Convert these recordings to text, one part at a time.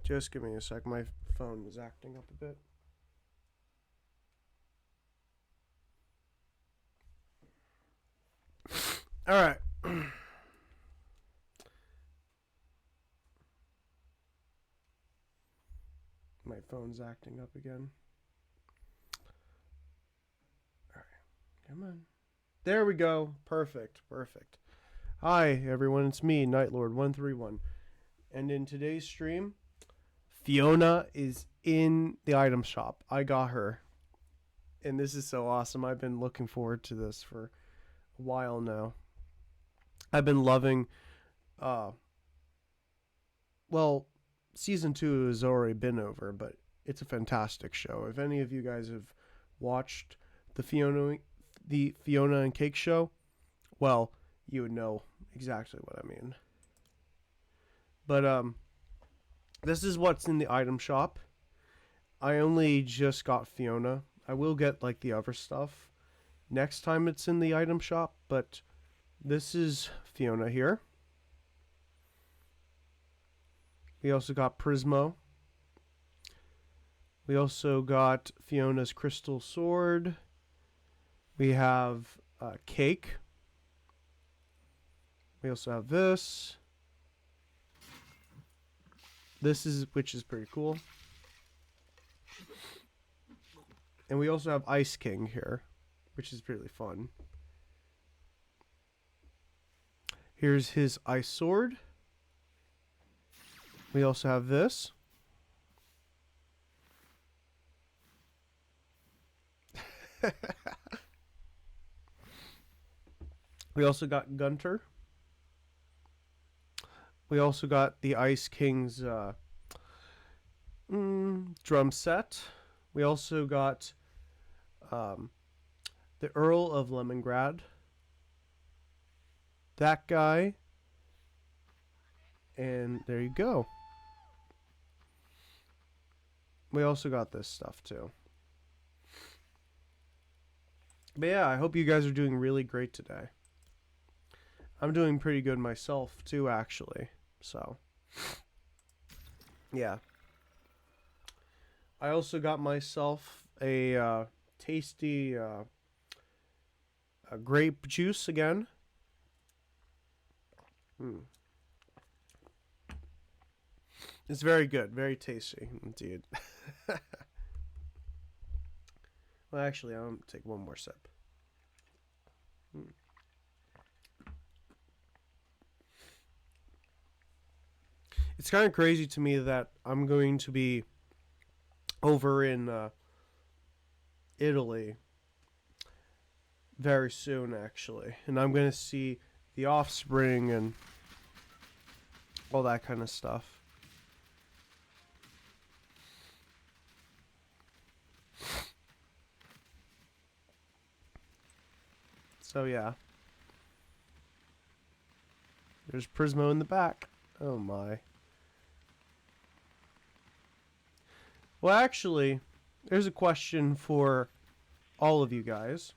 Just give me a sec. My phone was acting up a bit. All right. My phone's acting up again. All right. Come on. There we go. Perfect. Perfect. Hi, everyone. It's me, Nightlord131. And in today's stream, Fionna is in the item shop. I got her. And this is so awesome. I've been looking forward to this for a while now. I've been loving well, season 2 has already been over, but it's a fantastic show. If any of you guys have watched the Fionna and Cake show, well, you would know exactly what I mean. But this is what's in the item shop. I only just got Fionna. I will get like the other stuff next time it's in the item shop, but this is Fionna here. We also got Prismo. We also got Fionna's crystal sword. We have Cake. We also have this. Which is pretty cool. And we also have Ice King here, which is really fun. Here's his ice sword. We also have this. We also got Gunter. We also got the Ice King's drum set. We also got the Earl of Lemongrad. That guy. And there you go. We also got this stuff too. But yeah, I hope you guys are doing really great today. I'm doing pretty good myself too, actually. So, yeah. I also got myself a tasty a grape juice again. It's very good, very tasty indeed. Well, actually, I'm going to take one more sip. It's kind of crazy to me that I'm going to be over in Italy very soon, actually. And I'm going to see the offspring and all that kind of stuff. So yeah. There's Prismo in the back. Oh my. Well, actually, there's a question for all of you guys.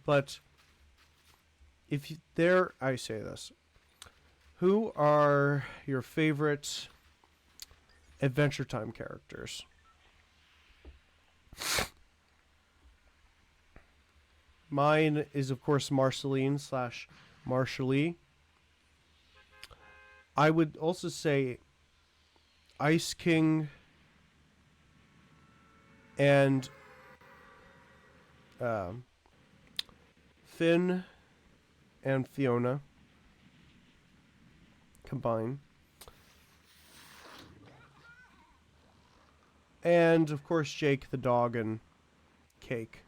But if you, I say this. Who are your favorite Adventure Time characters? Mine is, of course, Marceline / Marshally. I would also say Ice King and Finn and Fionna combine. And, of course, Jake the dog and Cake.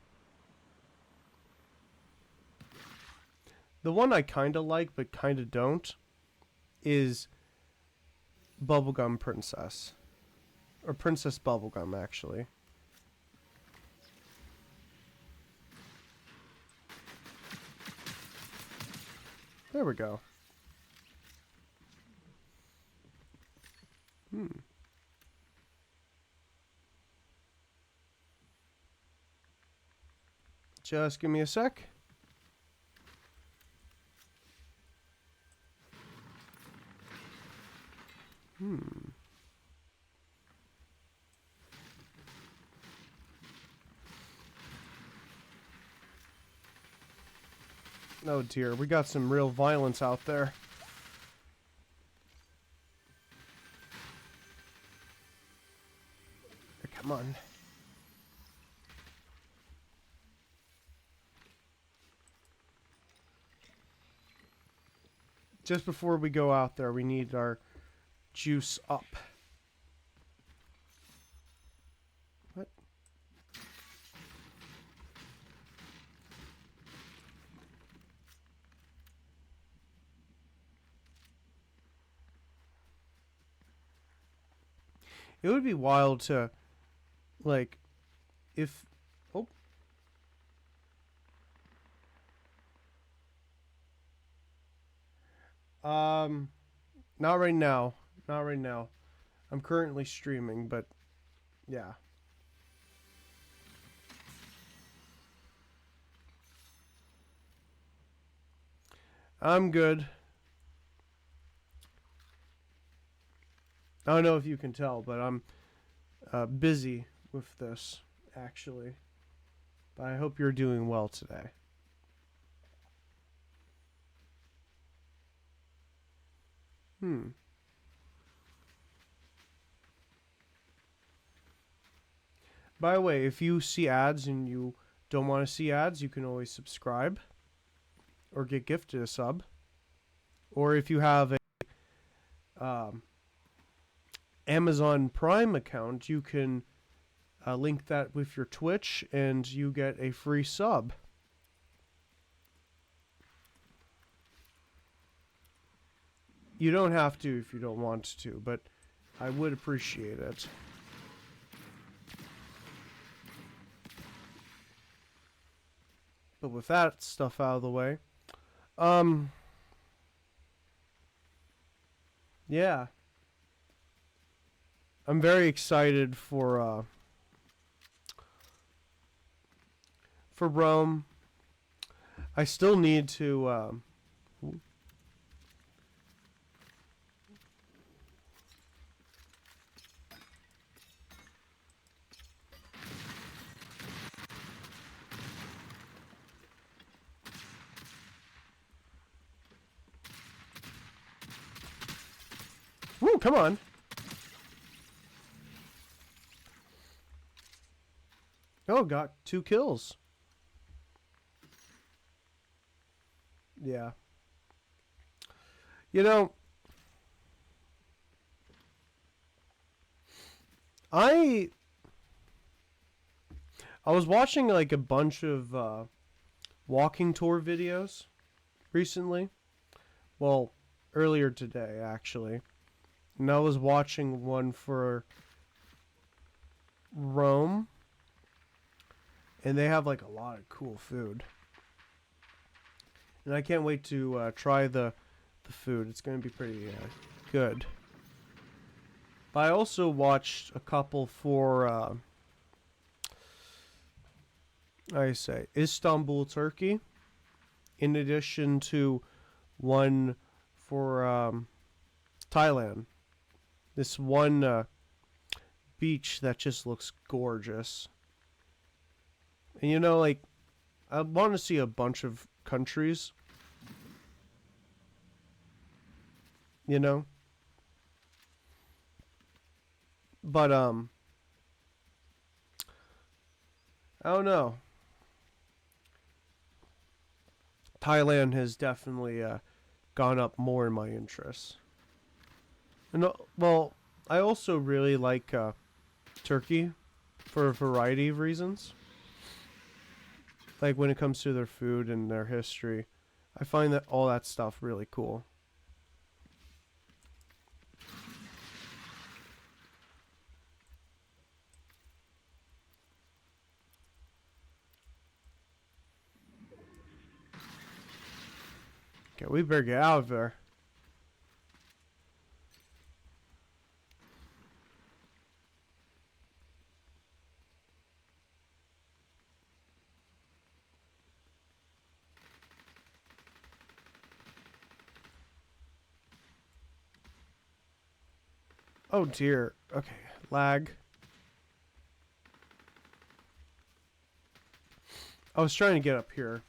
The one I kind of like, but kind of don't, is Bubblegum Princess. Or Princess Bubblegum, actually. There we go. Just give me a sec. Oh dear, we got some real violence out there. Come on. Just before we go out there, we need our juice up. What? It would be wild to, like, if... Oh. Not right now. Not right now. I'm currently streaming, but yeah. I'm good. I don't know if you can tell, but I'm busy with this, actually. But I hope you're doing well today. By the way, if you see ads and you don't want to see ads, you can always subscribe or get gifted a sub. Or if you have a Amazon Prime account, you can link that with your Twitch and you get a free sub. You don't have to if you don't want to, but I would appreciate it. But with that stuff out of the way, yeah. I'm very excited for Rome. I still need to woo, come on. Oh, got 2 kills. Yeah. You know, I was watching like a bunch of walking tour videos recently. Well, earlier today actually. And I was watching one for Rome. And they have like a lot of cool food. And I can't wait to try the food. It's going to be pretty good. But I also watched a couple for, Istanbul, Turkey. In addition to one for Thailand. This one beach that just looks gorgeous. And you know, like, I want to see a bunch of countries. You know? But, I don't know. Thailand has definitely gone up more in my interests. And, well, I also really like Turkey for a variety of reasons. Like when it comes to their food and their history. I find that all that stuff really cool. Okay, we better get out of there. Oh dear. Okay, lag. I was trying to get up here.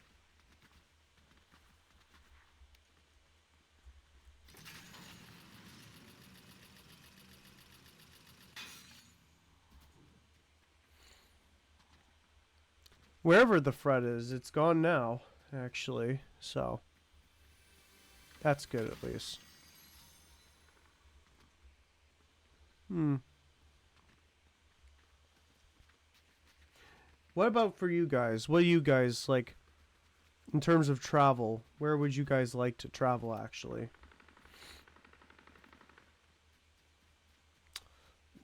Wherever the Fred is, it's gone now, actually. So, that's good at least. What about for you guys? What do you guys like in terms of travel? Where would you guys like to travel, actually?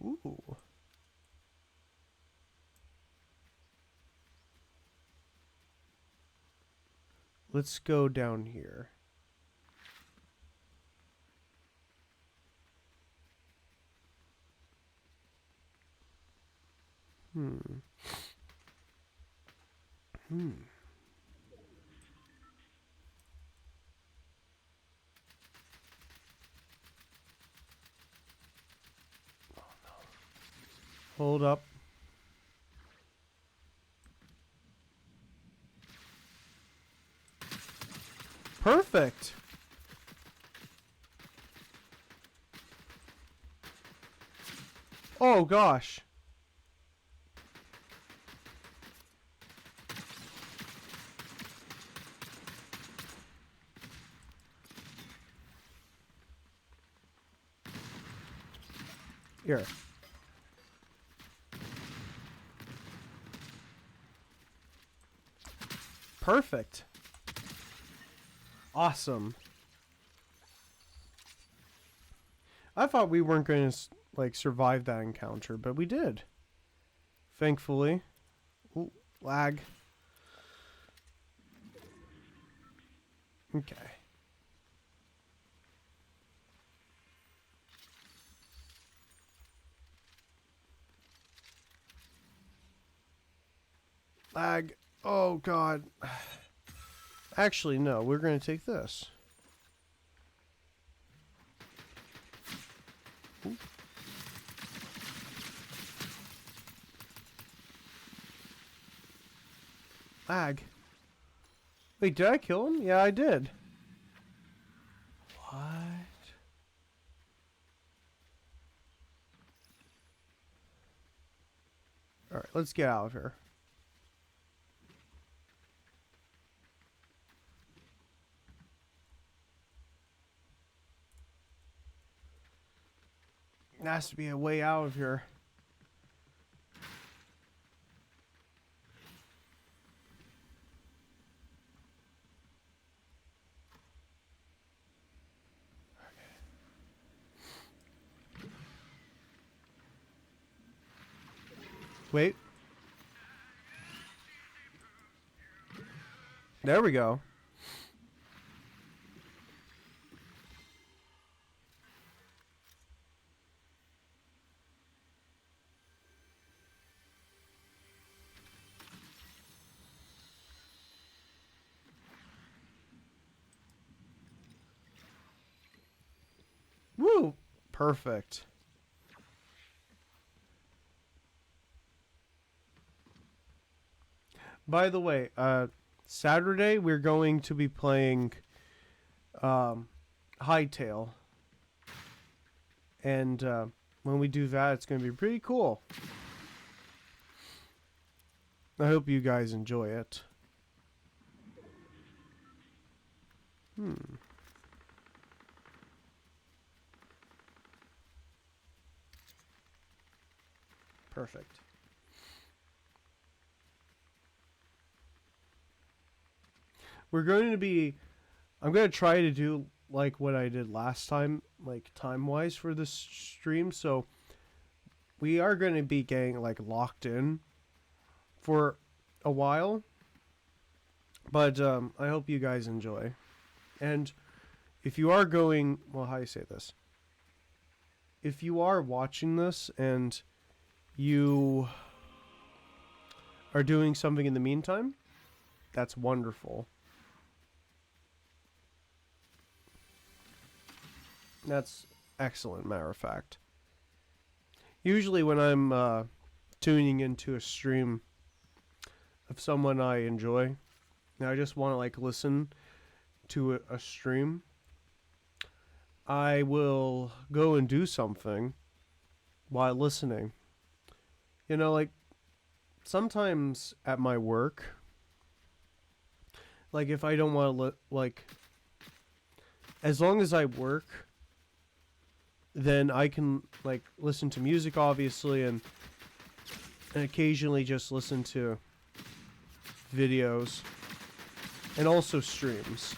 Ooh. Let's go down here. Hmm. Hold up. Perfect. Oh gosh. Here. Perfect. Awesome. I thought we weren't going to like survive that encounter, but we did. Thankfully. Ooh, lag. Okay. Lag. Oh god. Actually, no. We're going to take this. Ooh. Lag. Wait, did I kill him? Yeah, I did. What? Alright, let's get out of here. There has to be a way out of here. Wait. There we go. Woo! Perfect. By the way, Saturday we're going to be playing Hightail. And when we do that, it's going to be pretty cool. I hope you guys enjoy it. Perfect. We're going to be... I'm going to try to do like what I did last time, like time-wise for this stream. So we are going to be getting like locked in for a while. But I hope you guys enjoy. And if you are going... Well, how do you say this? If you are watching this and you are doing something in the meantime, that's wonderful. That's excellent, matter of fact. Usually when I'm tuning into a stream of someone I enjoy, and I just want to like listen to a stream, I will go and do something while listening. You know, like sometimes at my work, like if I don't want to like, as long as I work, then I can like listen to music, obviously, and occasionally just listen to videos and also streams.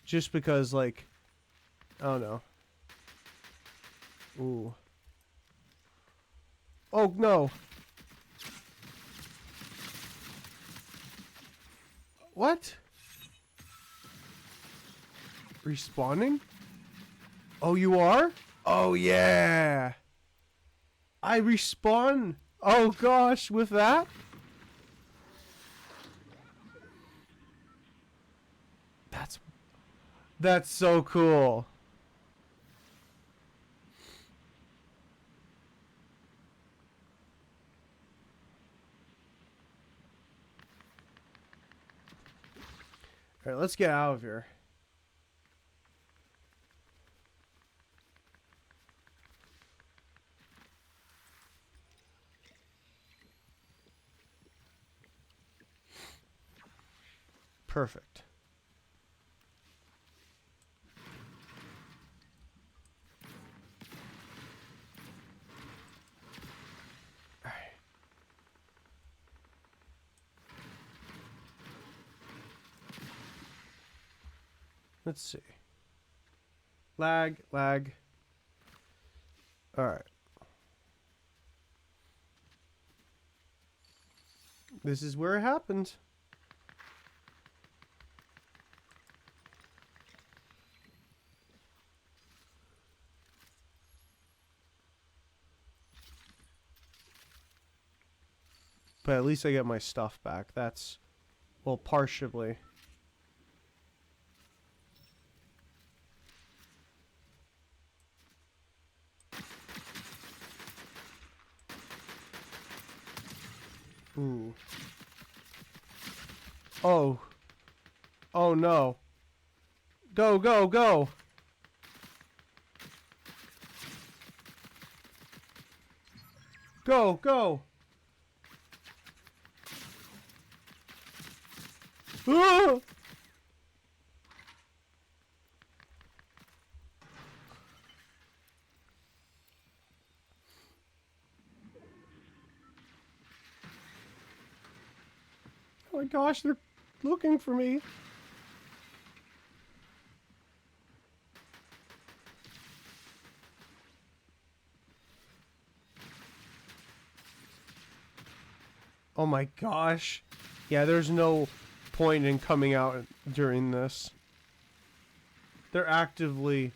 Just because, like, I don't know. Ooh. Oh, no. What? Respawning? Oh, you are? Oh, yeah. I respawn? Oh, gosh, with that? That's so cool. All right, let's get out of here. Perfect. All right. Let's see. Lag, lag. All right. This is where it happened. But at least I get my stuff back. That's, well, partially. Ooh. Oh. Oh, no. Go, go, go. Go, go. Ah! Oh my gosh, they're looking for me. Oh my gosh. Yeah, there's no point in coming out during this. They're actively...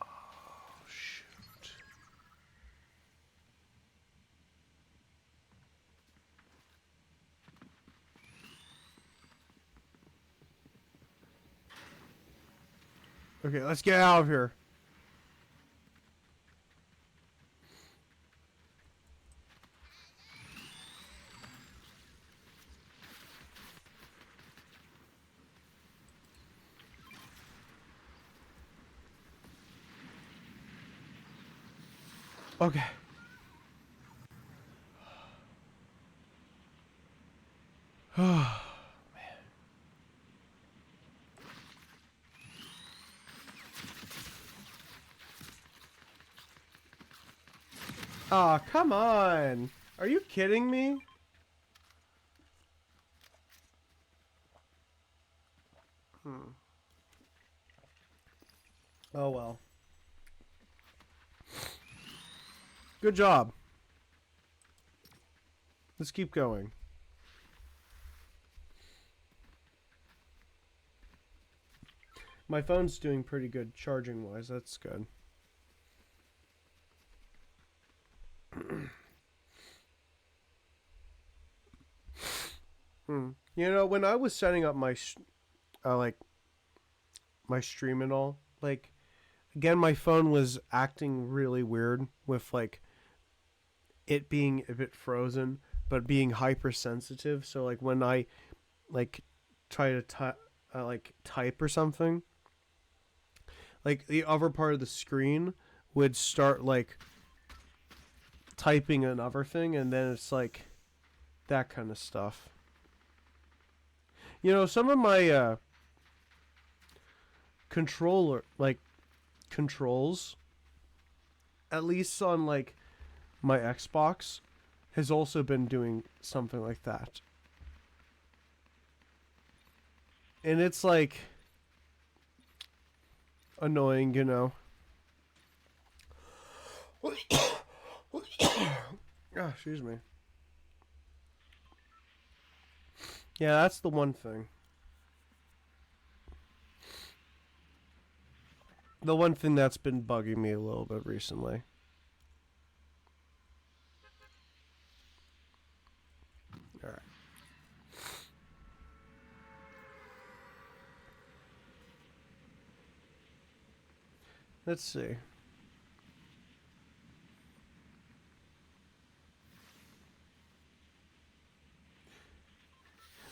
Oh, shoot. Okay, let's get out of here. Okay. Oh, man. Aw, come on. Are you kidding me? Oh well. Good job. Let's keep going. My phone's doing pretty good charging wise. That's good. You know, when I was setting up my like my stream and all, like again my phone was acting really weird with like it being a bit frozen but being hypersensitive. So like when I like try to like type or something, like the other part of the screen would start like typing another thing, and then it's like that kind of stuff. You know, some of my controls, at least on like my Xbox, has also been doing something like that. And it's like annoying, you know. Oh, excuse me. Yeah, that's the one thing. The one thing that's been bugging me a little bit recently. Alright. Let's see.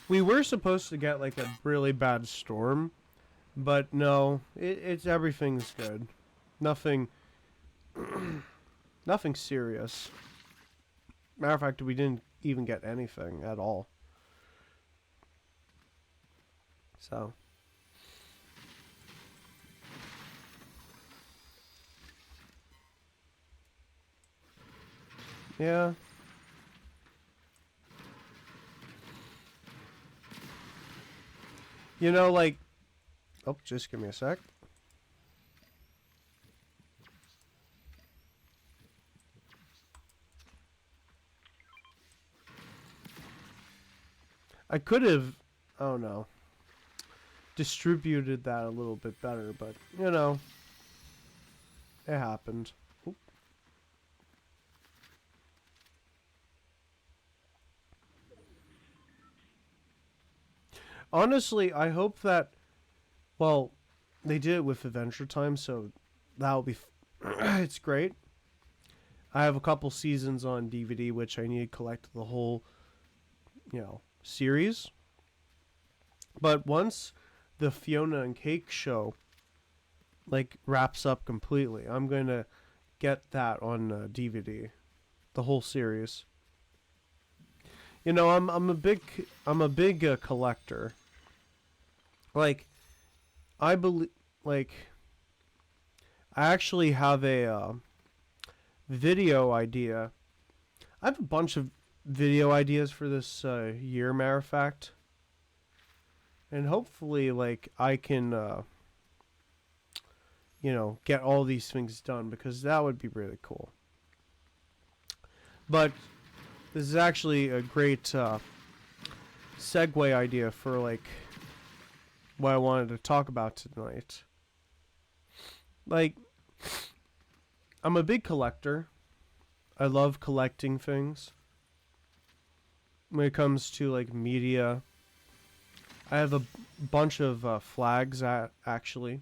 We were supposed to get like a really bad storm, but no, it's everything's good. Nothing, nothing serious. Matter of fact, we didn't even get anything at all. So, yeah. You know, like, oh, just give me a sec. I could have, oh no, distributed that a little bit better, but, you know, it happened. Oop. Honestly, I hope that, well, they did it with Adventure Time, so that'll be, it's great. I have a couple seasons on DVD, which I need to collect the whole, you know, series. But once the Fionna and Cake show, like, wraps up completely, I'm going to get that on DVD, the whole series. You know, I'm a big collector. Like, I believe, like, I actually have a video idea. I have a bunch of video ideas for this year, matter of fact. And hopefully, like, I can, you know, get all these things done, because that would be really cool. But this is actually a great segue idea for, like, what I wanted to talk about tonight. Like, I'm a big collector. I love collecting things. When it comes to, like, media, I have a bunch of flags, actually,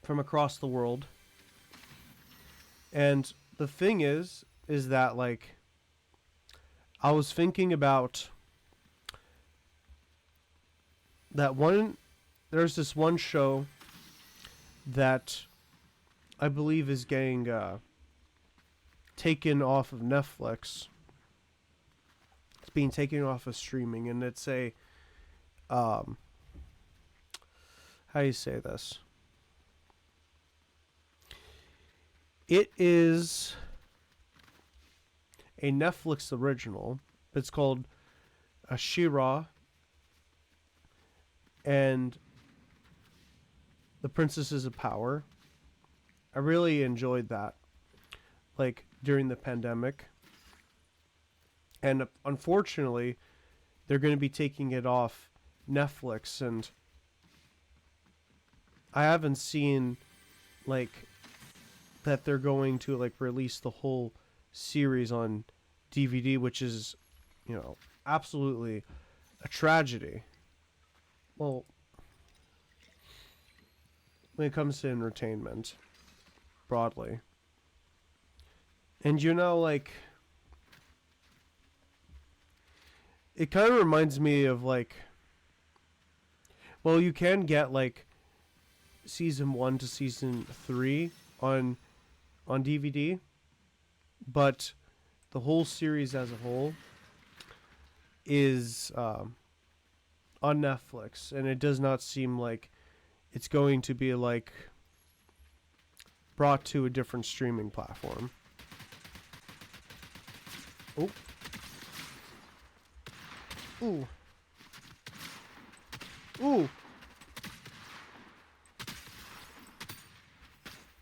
from across the world. And the thing is that, like, I was thinking about that one. There's this one show that I believe is getting taken off of Netflix. It's being taken off of streaming, and it's a how do you say this? It is a Netflix original. It's called Ashira and the Princesses of Power. I really enjoyed that, like, during the pandemic. And unfortunately, they're going to be taking it off Netflix, and I haven't seen, like, that they're going to, like, release the whole series on DVD, which is, you know, absolutely a tragedy. Well, when it comes to entertainment, broadly. And, you know, like, it kind of reminds me of, like, well, you can get, like, season 1 to season 3 on DVD, but the whole series as a whole is on Netflix, and it does not seem like it's going to be like brought to a different streaming platform. Oh. Ooh. Ooh.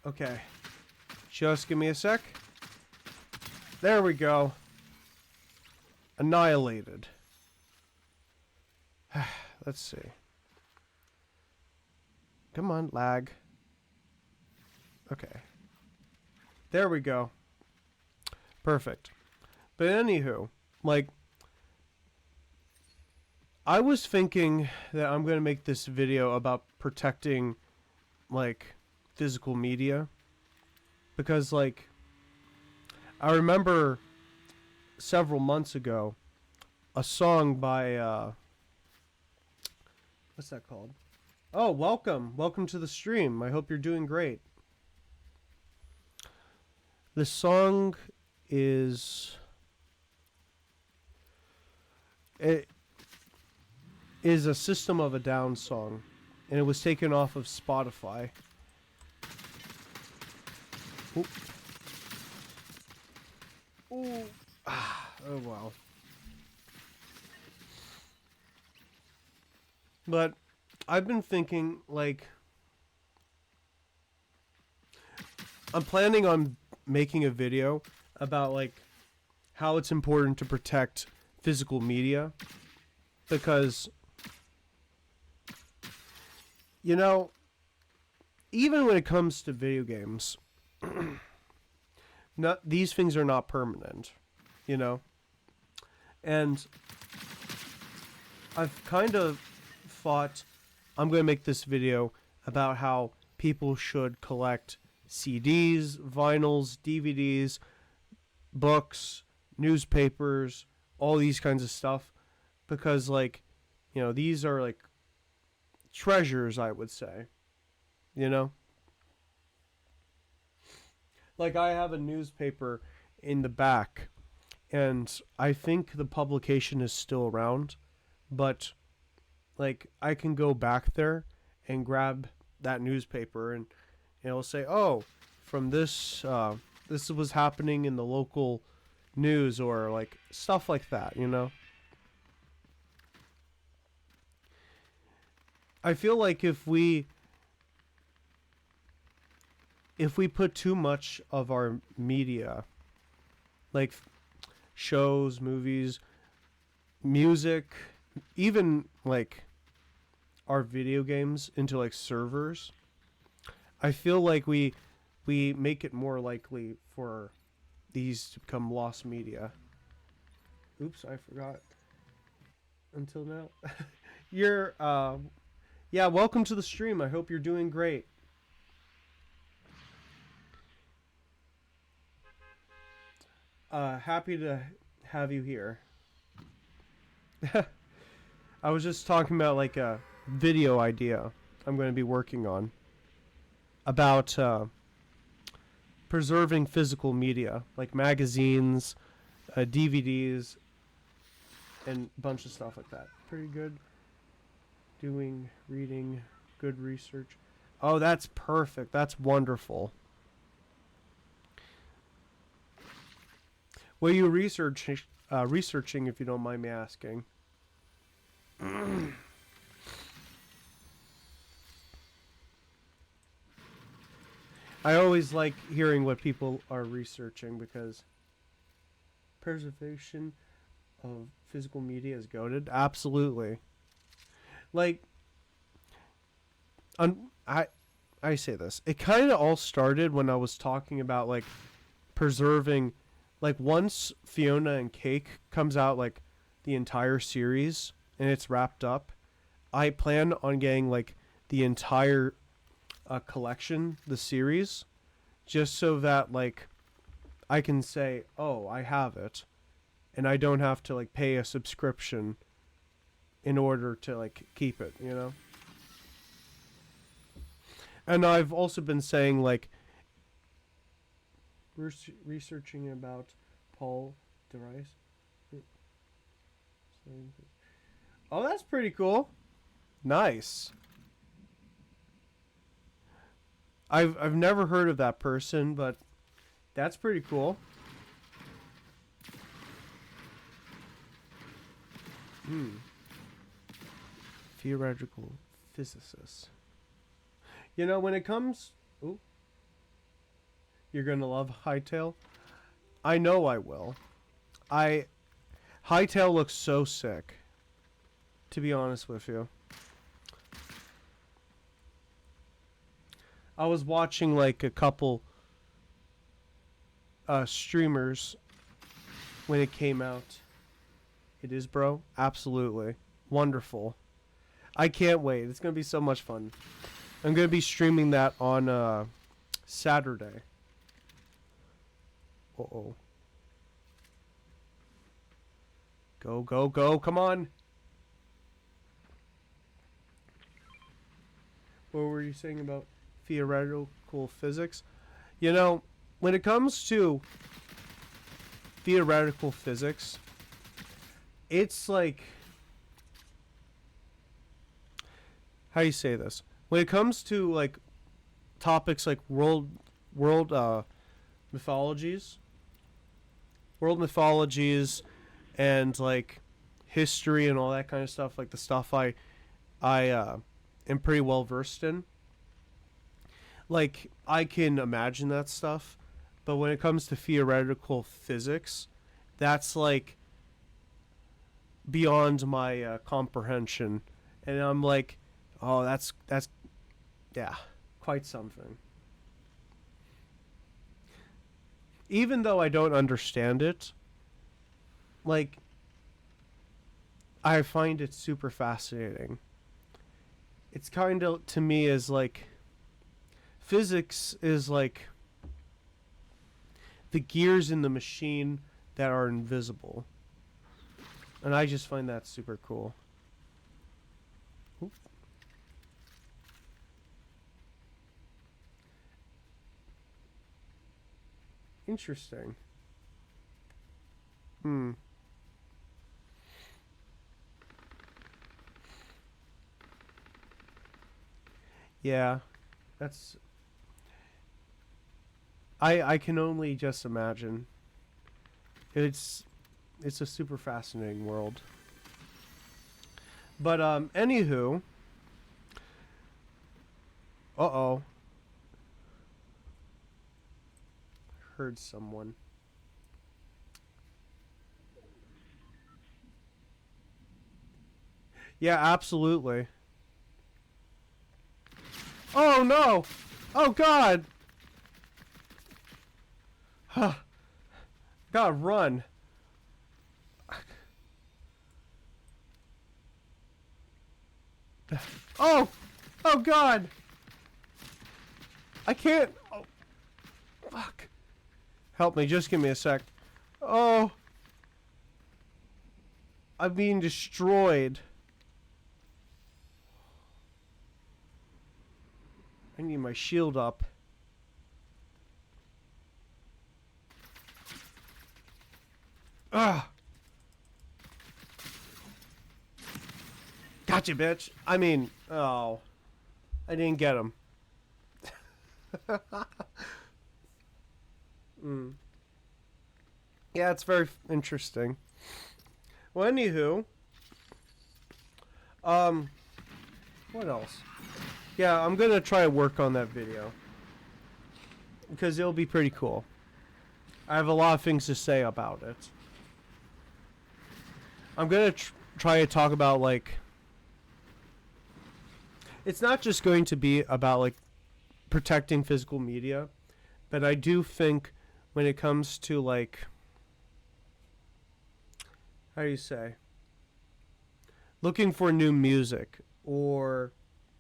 Okay. Just give me a sec. There we go. Annihilated. Let's see. Come on, lag. Okay. There we go. Perfect. But anywho, like, I was thinking that I'm going to make this video about protecting, like, physical media. Because, like, I remember several months ago, a song by, what's that called? Oh, welcome. Welcome to the stream. I hope you're doing great. The song is... It is a System of a Down song, and it was taken off of Spotify. Ooh. Ooh. Oh, wow. But I've been thinking, like, I'm planning on making a video about, like, how it's important to protect physical media, because, you know, even when it comes to video games, these things are not permanent, you know? And I've kind of thought I'm going to make this video about how people should collect CDs, vinyls, DVDs, books, newspapers, all these kinds of stuff, because, like, you know, these are, like, treasures, I would say, you know? Like, I have a newspaper in the back, and I think the publication is still around, but, like, I can go back there and grab that newspaper, and it'll say, oh, from this, this was happening in the local news, or, like, stuff like that, you know? I feel like if we put too much of our media, like shows, movies, music, even, like, our video games into, like, servers, I feel like we make it more likely for these to become lost media. Oops, I forgot. Until now. You're, yeah, welcome to the stream. I hope you're doing great. Happy to have you here. I was just talking about, like, a video idea I'm going to be working on about preserving physical media, like magazines, DVDs, and a bunch of stuff like that. Pretty good. Reading, good research. Oh, that's perfect. That's wonderful. What are you researching, if you don't mind me asking? I always like hearing what people are researching, because preservation of physical media is goated. Absolutely. Like, I say this. It kind of all started when I was talking about, like, preserving, like, once Fionna and Cake comes out, like, the entire series and it's wrapped up, I plan on getting, like, the entire collection, the series, just so that, like, I can say, oh, I have it, and I don't have to, like, pay a subscription in order to, like, keep it, you know? And I've also been saying, like, researching about Paul DeRice. Oh, that's pretty cool. Nice. I've never heard of that person, but that's pretty cool. Hmm. Theoretical physicist. You know, when it comes... Ooh. You're gonna love Hightail? I know I will. Hightail looks so sick, to be honest with you. I was watching like a couple streamers when it came out. It is, bro? Absolutely. Wonderful. I can't wait. It's going to be so much fun. I'm going to be streaming that on Saturday. Uh-oh. Go, go, go. Come on. What were you saying about theoretical physics? You know, when it comes to theoretical physics, it's like... How do you say this? When it comes to, like, topics like world mythologies, and like history and all that kind of stuff, like the stuff I am pretty well versed in. Like, I can imagine that stuff, but when it comes to theoretical physics, that's like beyond my comprehension, and I'm like, oh, that's yeah, quite something. Even though I don't understand it, like, I find it super fascinating. It's kind of, to me, is like, physics is like the gears in the machine that are invisible. And I just find that super cool. Oop. Interesting. Hmm. Yeah, that's... I can only just imagine. It's a super fascinating world. But anywho, uh-oh. Heard someone. Yeah, absolutely. Oh no! Oh god! Huh. Gotta run. Oh! Oh god! I can't... Oh, fuck. Help me, just give me a sec. Oh! I'm being destroyed. I need my shield up. Ugh! Gotcha, bitch! I mean, oh. I didn't get him. Mm. Yeah, it's very interesting. Well, anywho, um, what else? Yeah, I'm gonna try to work on that video because it'll be pretty cool. I have a lot of things to say about it. I'm gonna try to talk about, like, it's not just going to be about like protecting physical media, but I do think when it comes to, like, how do you say, looking for new music or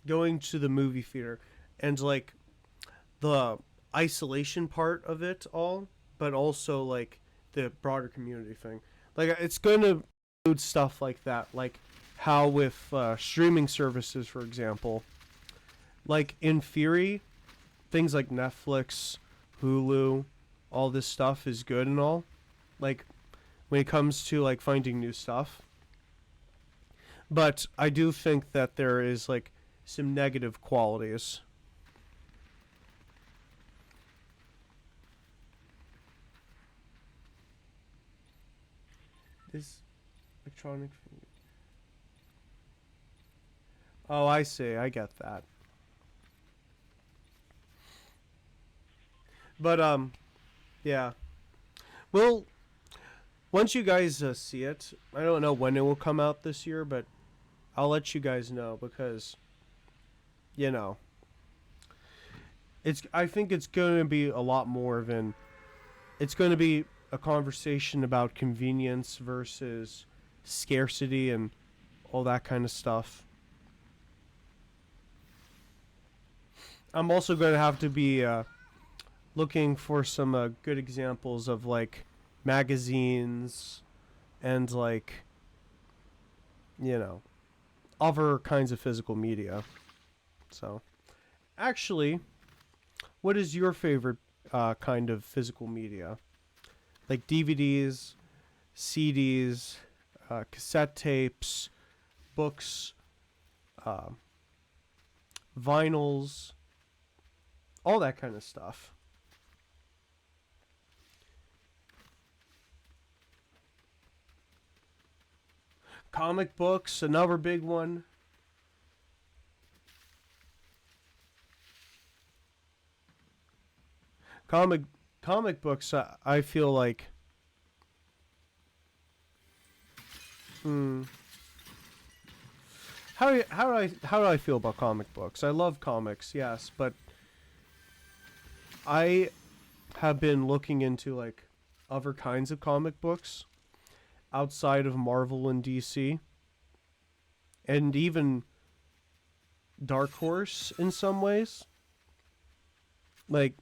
going to the movie theater and like the isolation part of it all, but also like the broader community thing. Like, it's going to include stuff like that, like how with streaming services, for example, Like, in theory, things like Netflix, Hulu, all this stuff is good and all. Like, when it comes to, like, finding new stuff. But I do think that there is, like, some negative qualities. This electronic. Oh, I see. I get that. But yeah. Well, once you guys see it, I don't know when it will come out this year, but I'll let you guys know because you know it's. I think it's going to be a lot more of an. It's going to be a conversation about convenience versus scarcity and all that kind of stuff. I'm also going to have to be looking for some good examples of like magazines and like you know other kinds of physical media. So, actually, what is your favorite kind of physical media? Like DVDs, CDs, cassette tapes, books, uh, vinyls, all that kind of stuff. Comic books, another big one. Comic comic books. I feel like. Hmm. How do I feel about comic books? I love comics, yes, but I have been looking into like other kinds of comic books outside of Marvel and DC, and even Dark Horse in some ways. Like,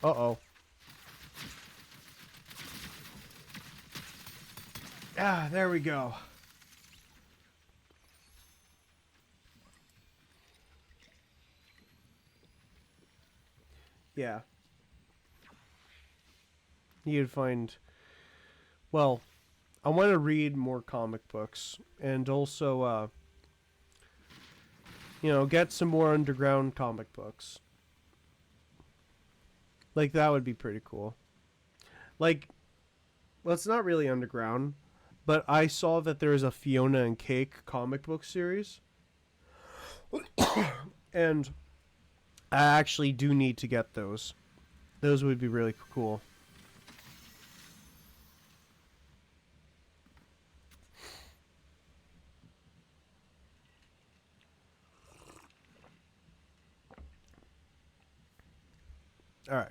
uh-oh. Ah, there we go. Yeah. You'd find, well, I want to read more comic books and also get some more underground comic books. Like that would be pretty cool. Like, well, it's not really underground, but I saw that there is a Fionna and Cake comic book series, and I actually do need to get those. Those would be really cool. All right.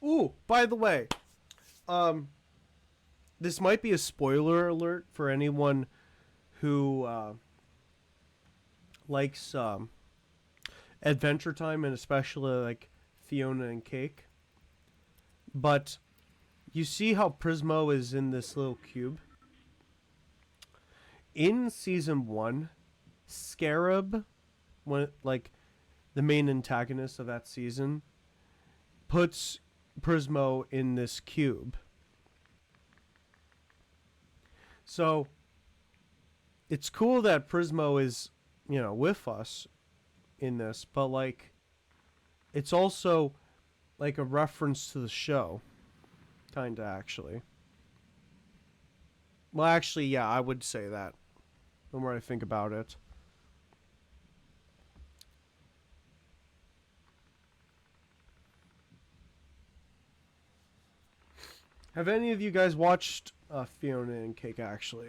Ooh, by the way, um, this might be a spoiler alert for anyone who likes Adventure Time and especially like Fionna and Cake. But you see how Prismo is in this little cube? In season 1, Scarab, when like the main antagonist of that season, puts Prismo in this cube. So it's cool that Prismo is, with us in this, but like it's also like a reference to the show, kinda actually. Well, actually, yeah, I would say that. The more I think about it. Have any of you guys watched Fiona and Cake? Actually,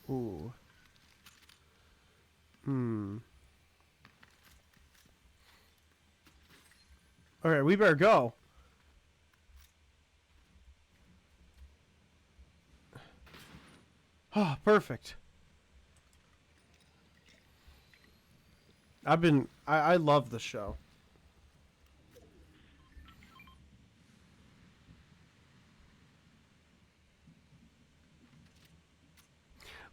ooh, hmm. All right, we better go. Oh, perfect. I love the show.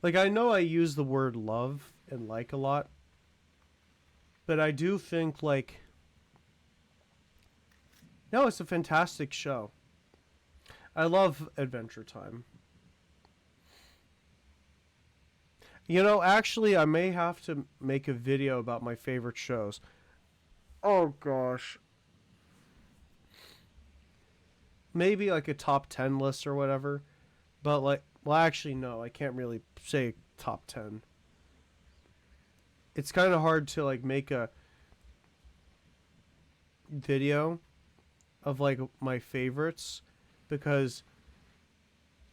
Like, I know I use the word love and like a lot, but I do think, like, no, it's a fantastic show. I love Adventure Time. You know, actually, I may have to make a video about my favorite shows. Oh, gosh. Maybe, like, a top 10 list or whatever. But, like, well, actually, no, I can't really say top 10. It's kind of hard to, like, make a video of, like, my favorites because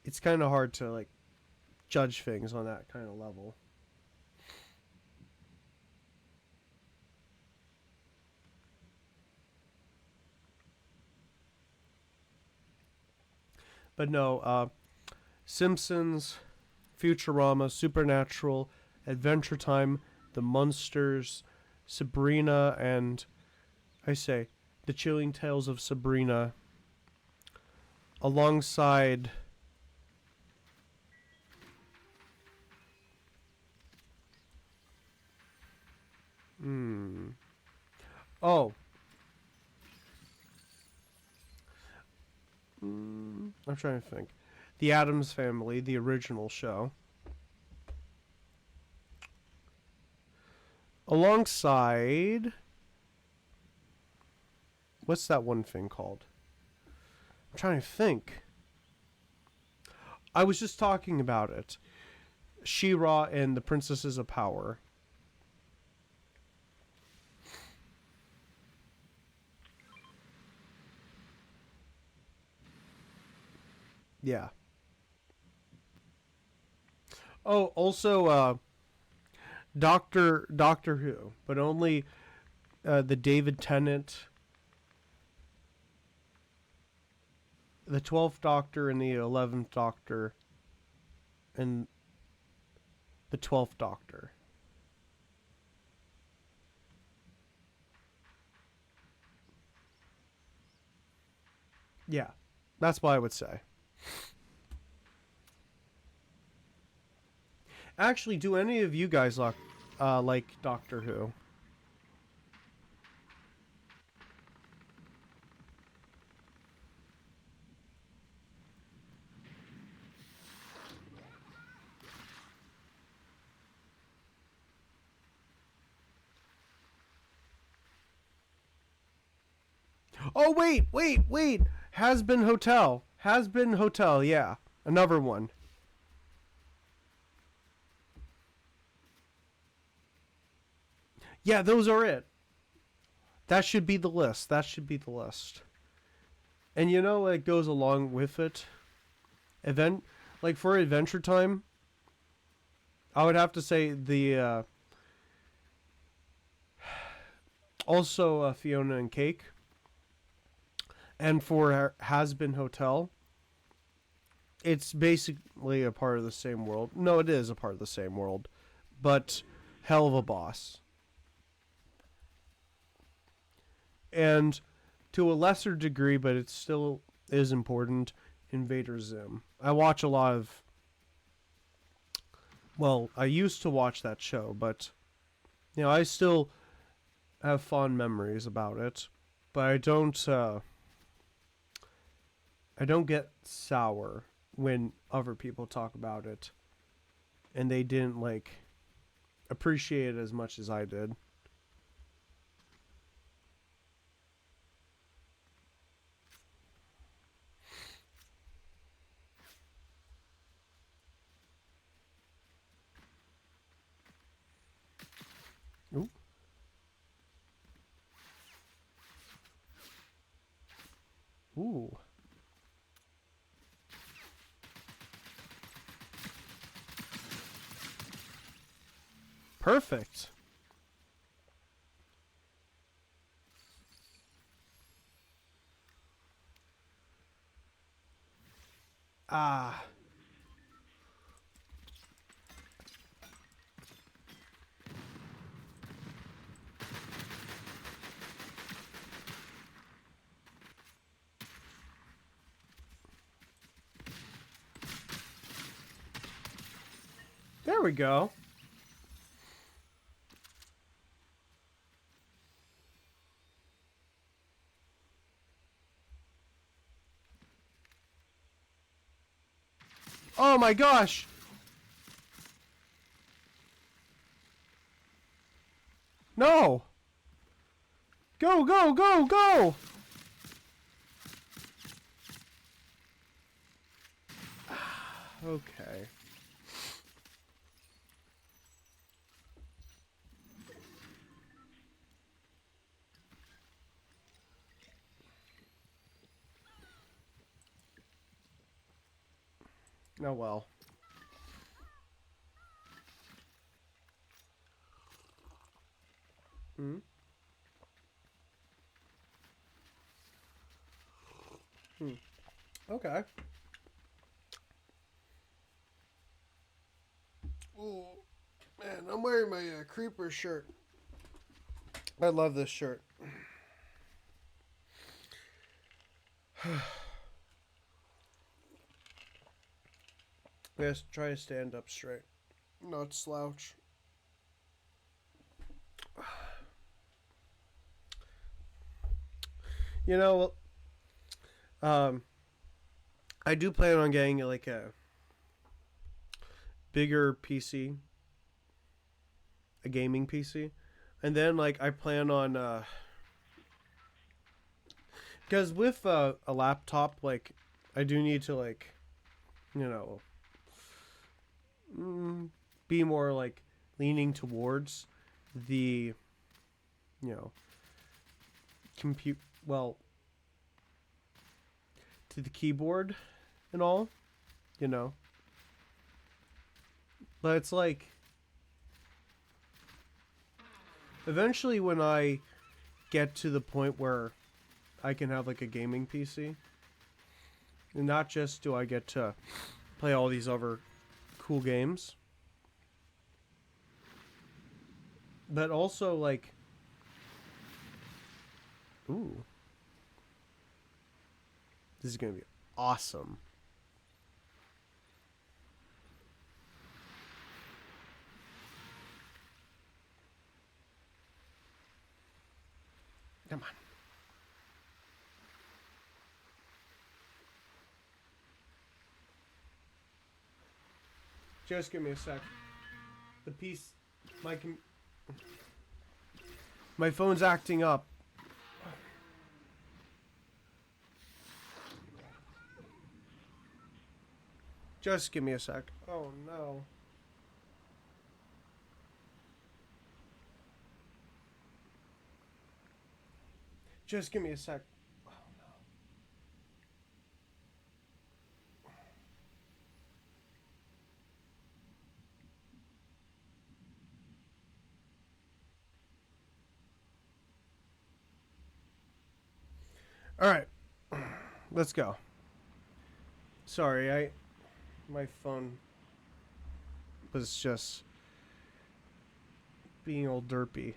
it's kind of hard to, like, judge things on that kind of level. But no, Simpsons, Futurama, Supernatural, Adventure Time, The Munsters, Sabrina, and I say The Chilling Tales of Sabrina, alongside oh, I'm trying to think. The Addams Family, the original show. Alongside, what's that one thing called? I'm trying to think. I was just talking about it. She-Ra and the Princesses of Power. Yeah. Oh, also Doctor Who, but only the David Tennant, the 12th Doctor and the 11th Doctor, and the 12th Doctor. Yeah, that's what I would say. Actually, do any of you guys like Doctor Who? Oh, wait. Has Been Hotel. Has Been Hotel, yeah. Another one. Yeah, those are it. That should be the list. That should be the list. And you know it goes along with it. Event like for Adventure Time, I would have to say the also Fionna and Cake. And for Has Been Hotel, it's basically a part of the same world. No, it is a part of the same world, but hell of a boss. And to a lesser degree, but it still is important, Invader Zim. I watch a lot of. Well, I used to watch that show, but you know, I still have fond memories about it. But I don't. I don't get sour when other people talk about it, and they didn't like appreciate it as much as I did. Ooh. Ooh. Perfect. Ah. There we go. Oh my gosh! No! Go, go, go, go! Okay. Oh well. Hmm? Hmm. Okay. Ooh, man, I'm wearing my Creeper shirt. I love this shirt. Yes, try to stand up straight, not slouch. You know, um, I do plan on getting like a bigger PC, a gaming PC, and then like I plan on because with a laptop, like I do need to like you know be more like leaning towards the you know compute well to the keyboard and all, you know. But it's like eventually when I get to the point where I can have like a gaming PC, and not just do I get to play all these other cool games, but also like ooh, this is gonna be awesome. Come on. Just give me a sec. The piece, my my phone's acting up. Just give me a sec. Oh no. Just give me a sec. Oh no. All right, let's go. Sorry, my phone was just being all derpy.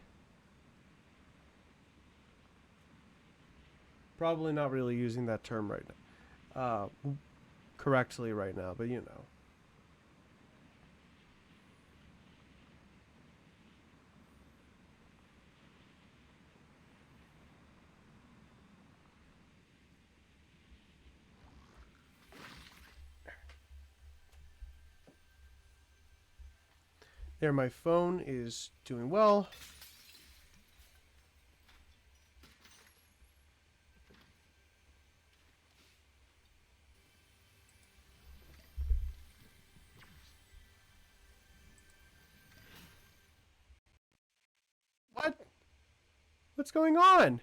Probably not really using that term right now, correctly right now, but you know. There, my phone is doing well. What? What's going on?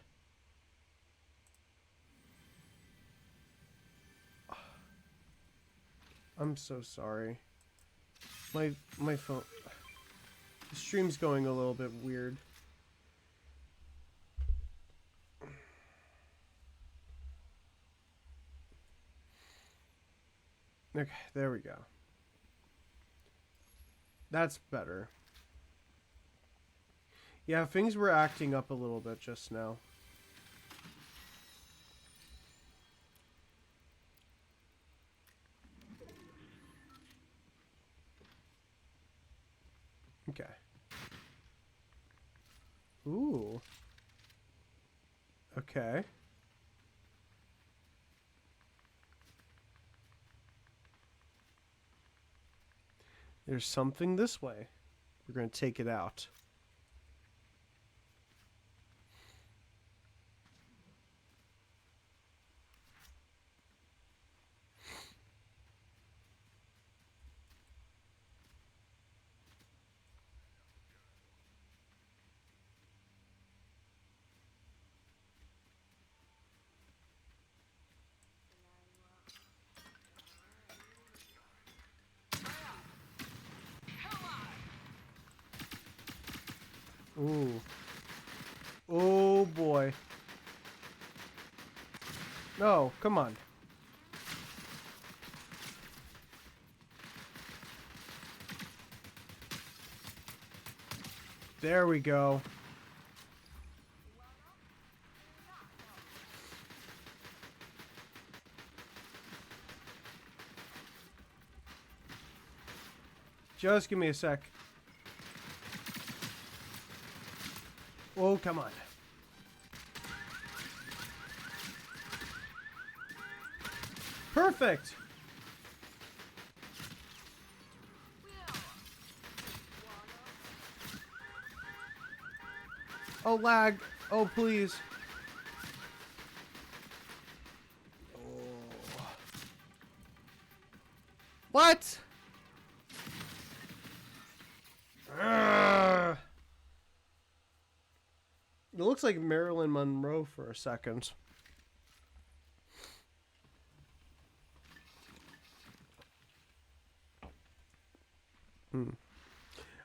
I'm so sorry. My phone. The stream's going a little bit weird. Okay, there we go. That's better. Yeah, things were acting up a little bit just now. Okay. Ooh. Okay. There's something this way. We're going to take it out. Ooh. Oh boy. No, come on. There we go. Just give me a sec. Oh, come on. Perfect. Oh, lag. Oh, please. Oh. What? Ugh. It looks like Marilyn Monroe for a second.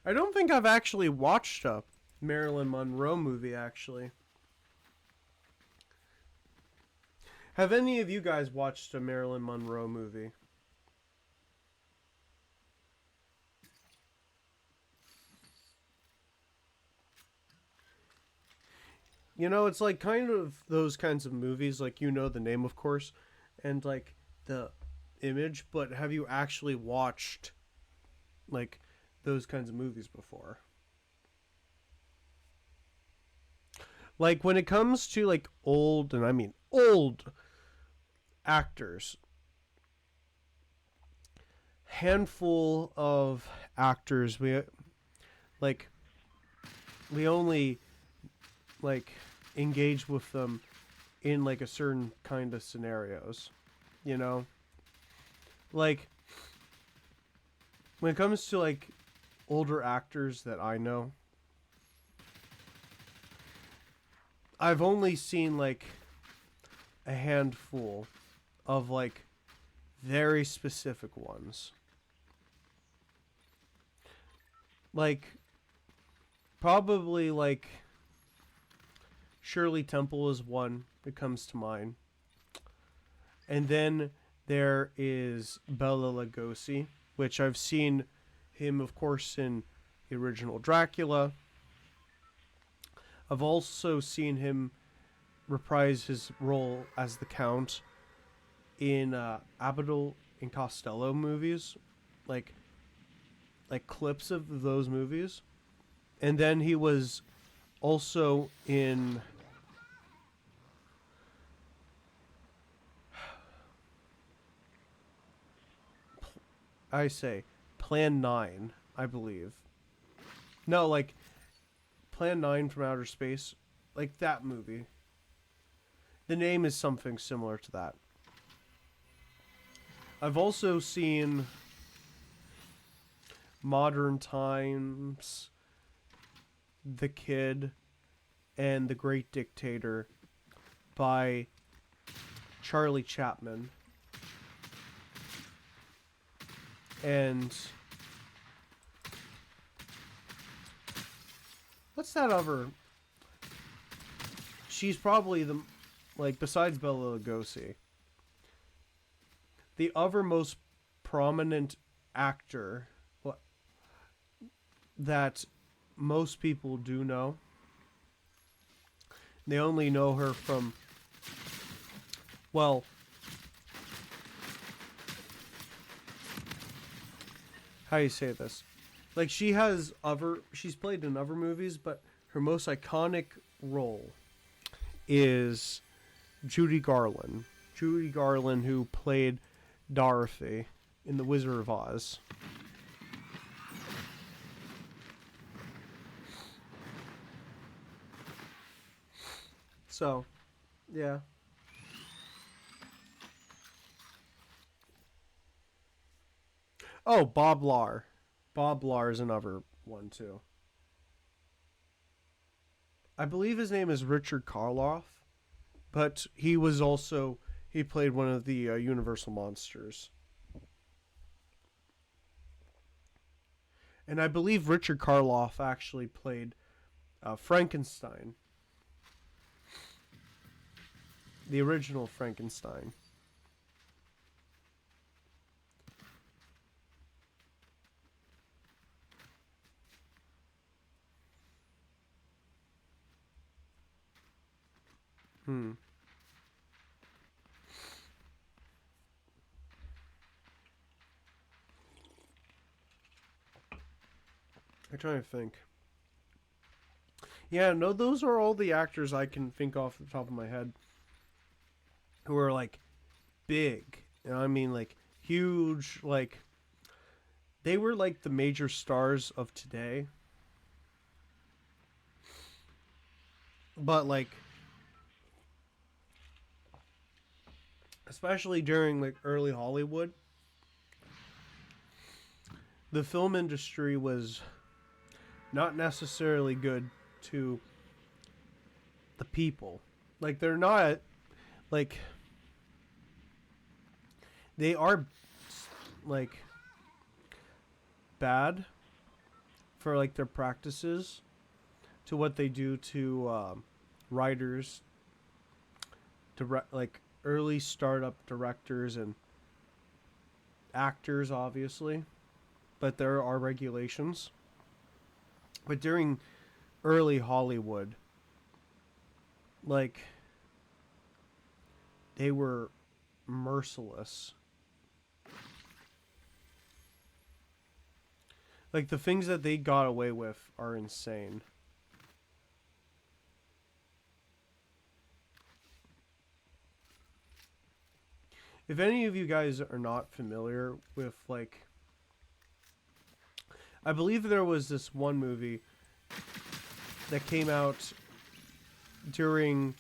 I don't think I've actually watched a Marilyn Monroe movie, actually. Have any of you guys watched a Marilyn Monroe movie? You know, it's like kind of those kinds of movies, like you know the name, of course, and like the image, but have you actually watched like those kinds of movies before? Like when it comes to like old, and I mean old actors, handful of actors like we only like engage with them in like a certain kind of scenarios, you know? Like when it comes to like older actors that I know, I've only seen like a handful of like very specific ones. Like probably like Shirley Temple is one that comes to mind. And then there is Bela Lugosi, which I've seen him, of course, in the original Dracula. I've also seen him reprise his role as the Count in Abbott and Costello movies, like clips of those movies. And then he was also in I say Plan 9, I believe. No, like Plan 9 from Outer Space, like that movie. The name is something similar to that. I've also seen Modern Times, The Kid, and The Great Dictator by Charlie Chaplin. And what's that other? She's probably the, like, besides Bela Lugosi, the other most prominent actor that most people do know. They only know her from, well, how do you say this? Like, she's played in other movies, but her most iconic role is Judy Garland. Judy Garland, who played Dorothy in The Wizard of Oz. So, yeah. Oh, Bob Lahr. Bob Lahr is another one, too. I believe his name is Richard Karloff, but he played one of the Universal monsters. And I believe Richard Karloff actually played Frankenstein. The original Frankenstein. Hmm. I'm trying to think. Yeah, no, those are all the actors I can think off the top of my head who are like big. You know, I mean, like huge. Like they were like the major stars of today. But like, especially during like early Hollywood, the film industry was not necessarily good to the people. Like they're not like they are like bad for like their practices to what they do to writers, like early startup directors and actors, obviously. But there are regulations. But during early Hollywood, like they were merciless. Like the things that they got away with are insane. If any of you guys are not familiar with like I believe there was this one movie that came out during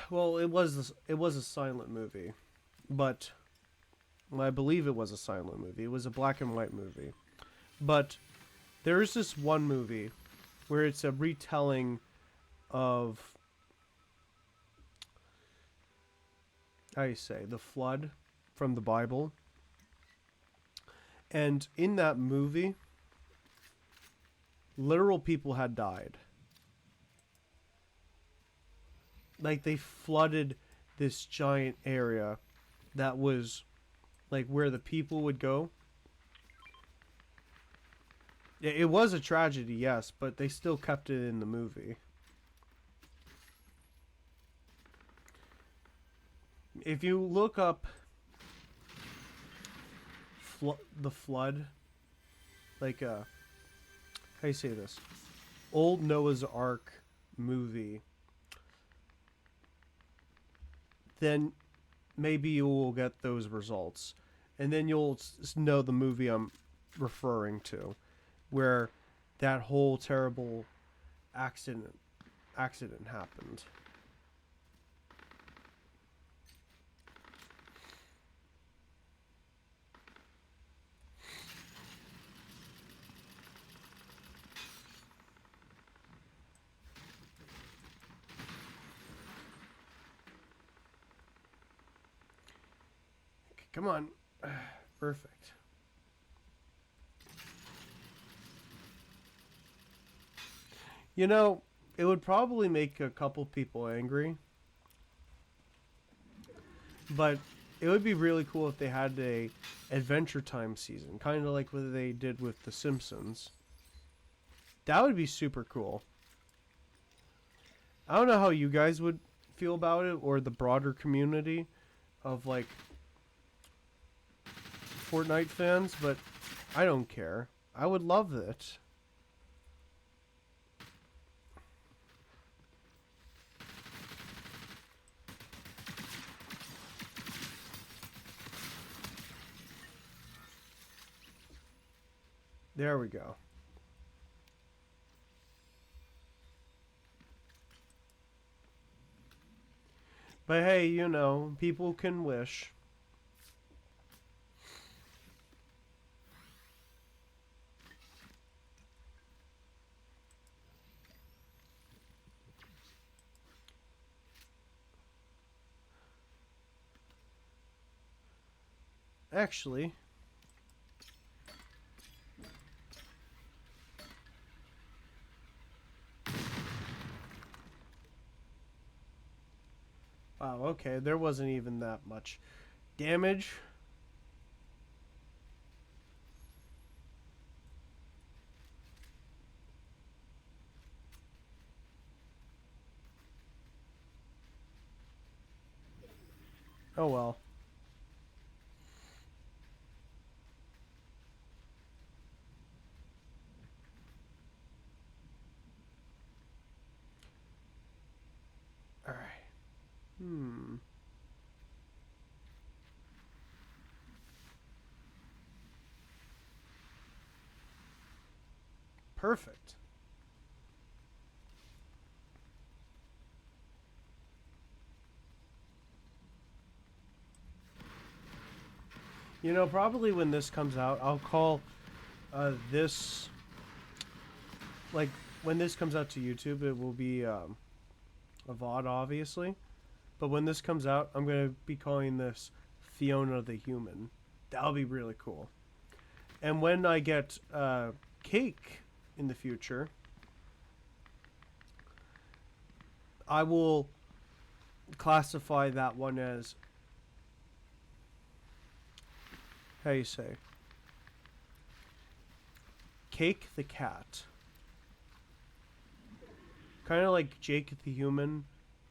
well, it was a silent movie, but well, I believe it was a silent movie. It was a black and white movie. But there's this one movie where it's a retelling of how do you say, the flood from the Bible. And in that movie, literal people had died. Like they flooded this giant area that was like where the people would go. It was a tragedy, yes, but they still kept it in the movie. If you look up the flood, like how do you say this? Old Noah's Ark movie, then maybe you will get those results. And then you'll know the movie I'm referring to, where that whole terrible accident happened. Come on. Perfect. You know, it would probably make a couple people angry. But it would be really cool if they had a Adventure Time season, kind of like what they did with The Simpsons. That would be super cool. I don't know how you guys would feel about it, or the broader community of like Fortnite fans, but I don't care. I would love it. There we go. But hey, you know, people can wish. Actually, wow, okay, there wasn't even that much damage. Oh well. Alright. Perfect. You know, probably when this comes out, I'll call this, like, when this comes out to YouTube, it will be a VOD, obviously. But when this comes out, I'm going to be calling this Fionna the Human. That'll be really cool. And when I get Cake in the future, I will classify that one as, how you say, Cake the Cat. Kind of like Jake the Human.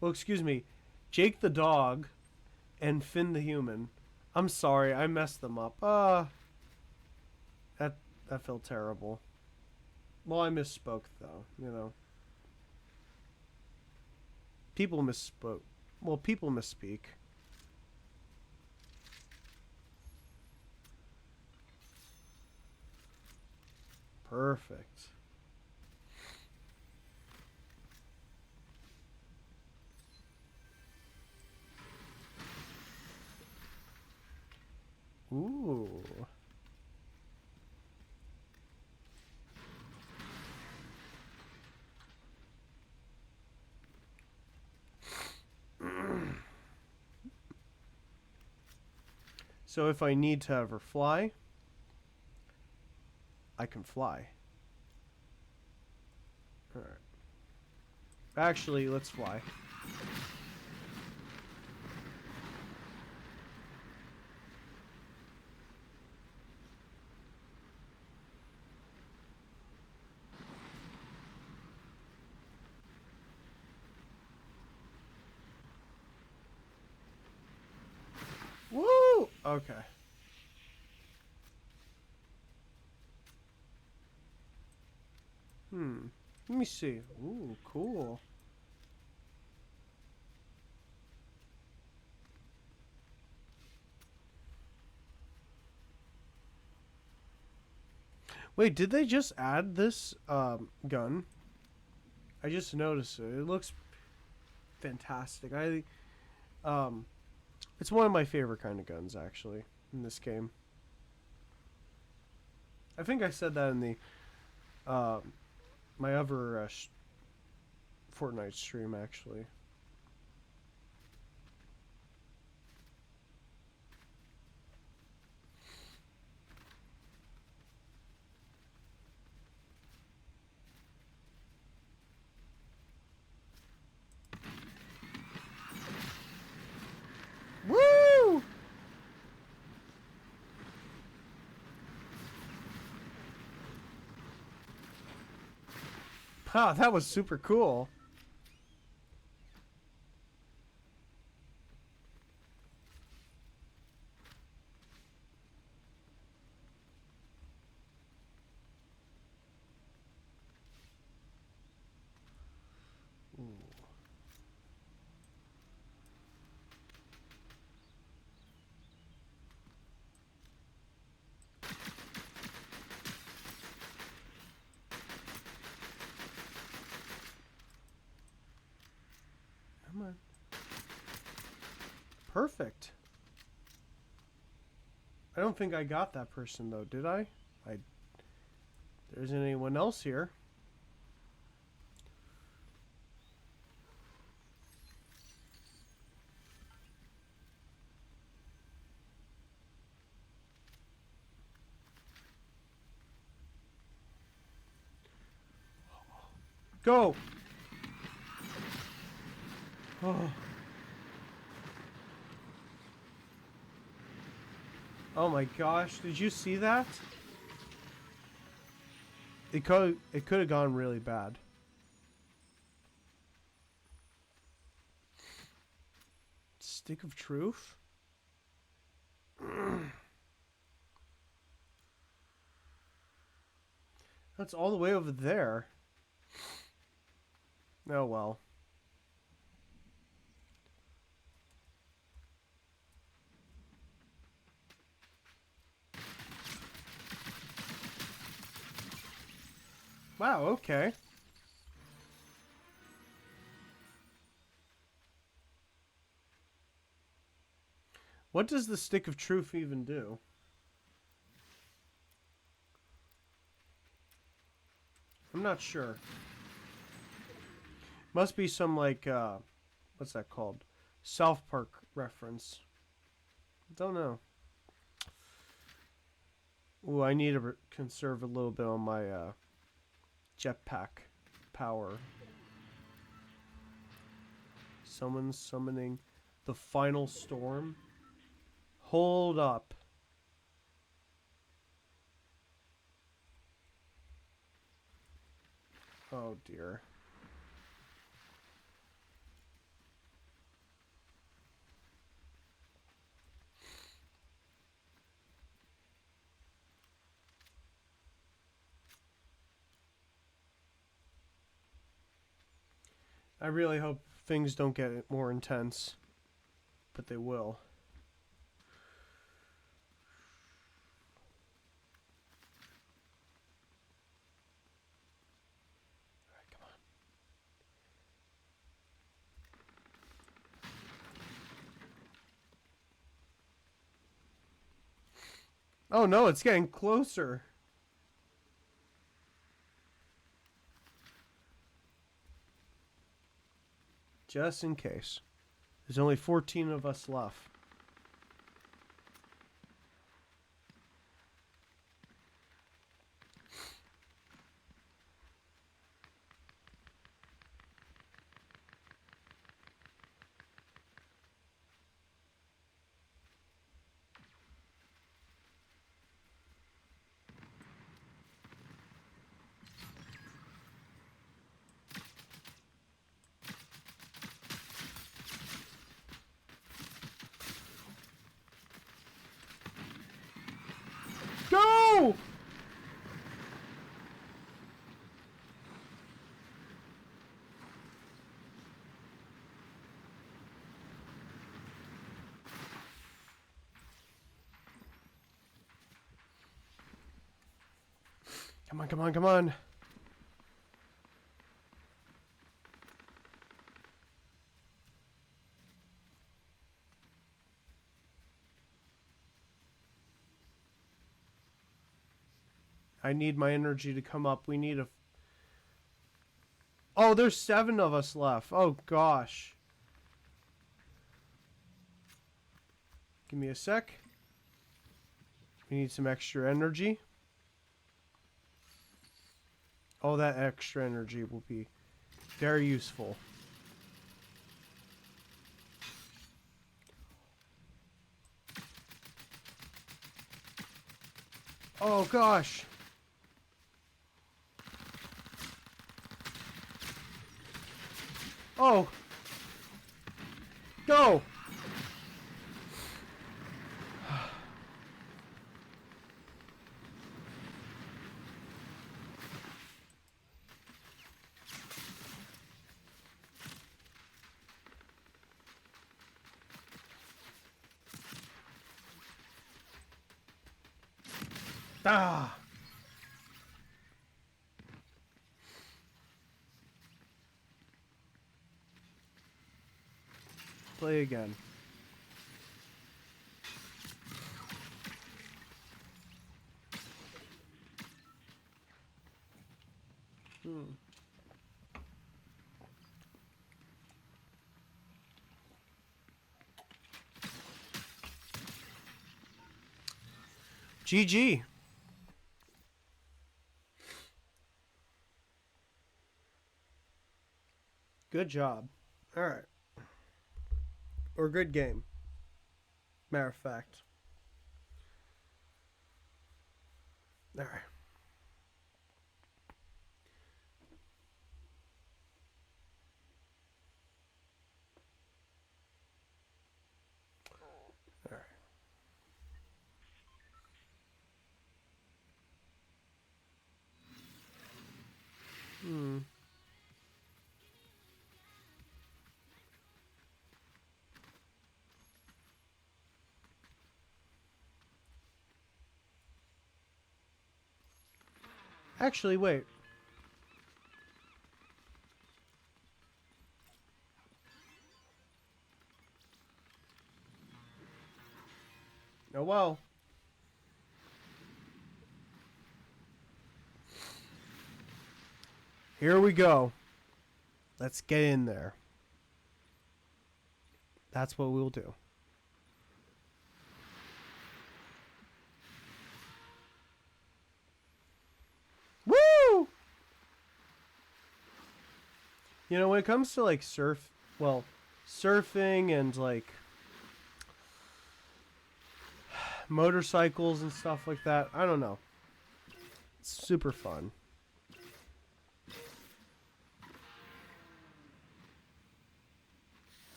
Well, excuse me, Jake the Dog and Finn the Human. I'm sorry, I messed them up. That felt terrible. Well, I misspoke though, you know. People misspoke. Well, people misspeak. Perfect. Ooh. So if I need to ever fly, I can fly. Alright. Actually, let's fly. Woo! Okay. Let me see. Ooh, cool. Wait, did they just add this gun? I just noticed it. It looks fantastic. It's one of my favorite kind of guns actually in this game. I think I said that in the my other Fortnite stream actually. Woo! Huh, that was super cool. Ooh. Come on. Perfect. I don't think I got that person though, did I? There isn't anyone else here. Go! Oh. Oh my gosh, did you see that? It could have gone really bad. Stick of truth? That's all the way over there. Oh well. Wow, okay. What does the stick of truth even do? I'm not sure. Must be some like what's that called? South Park reference. Don't know. Ooh, I need to conserve a little bit on my jetpack power. Someone's summoning the final storm. Hold up. Oh dear. I really hope things don't get more intense, but they will. All right, come on. Oh no, it's getting closer. Just in case. There's only 14 of us left. Go! Come on, come on, come on. I need my energy to come up. We need a... Oh, there's 7 of us left. Oh, gosh. Give me a sec. We need some extra energy. Oh, that extra energy will be very useful. Oh, gosh. Oh! Go! Ah! Play again. GG. Good job. All right. Or good game. Matter of fact. All right. All right. Hmm. Actually, wait. Oh well. Here we go. Let's get in there. That's what we'll do. Woo! You know, when it comes to like surfing and like motorcycles and stuff like that, I don't know. It's super fun.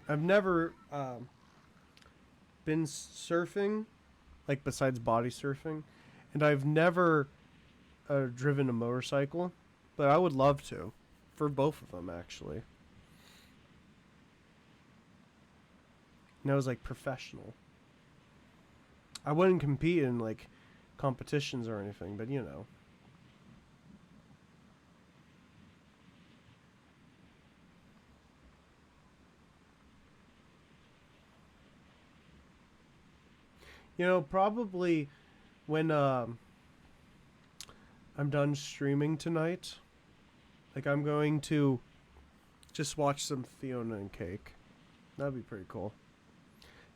I've never been surfing, like besides body surfing, and I've never driven a motorcycle, but I would love to, for both of them actually. And I was like professional. I wouldn't compete in like competitions or anything, but you know. You know, probably when I'm done streaming tonight, like I'm going to just watch some Fionna and Cake. That'd be pretty cool.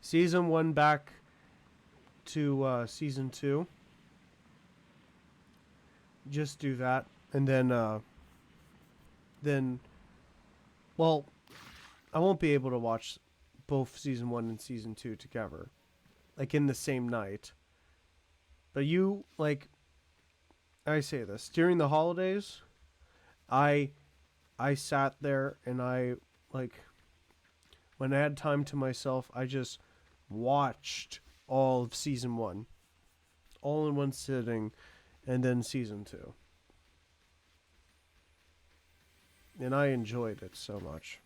Season 1 back to season 2. Just do that, and then well, I won't be able to watch both season 1 and season 2 together, like in the same night. But you, like, I say this during the holidays, I I sat there and I, like, when I had time to myself, I just watched all of season 1 all in one sitting, and then season 2. And I enjoyed it so much.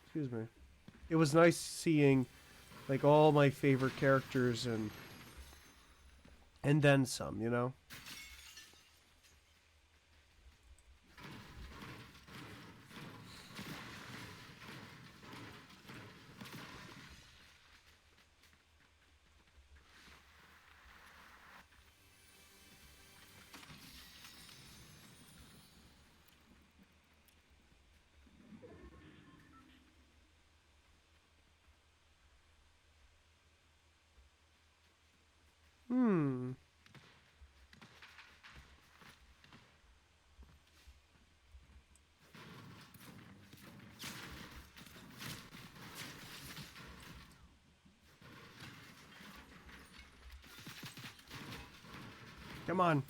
Excuse me. It was nice seeing like all my favorite characters and then some, you know? Hmm. Come on.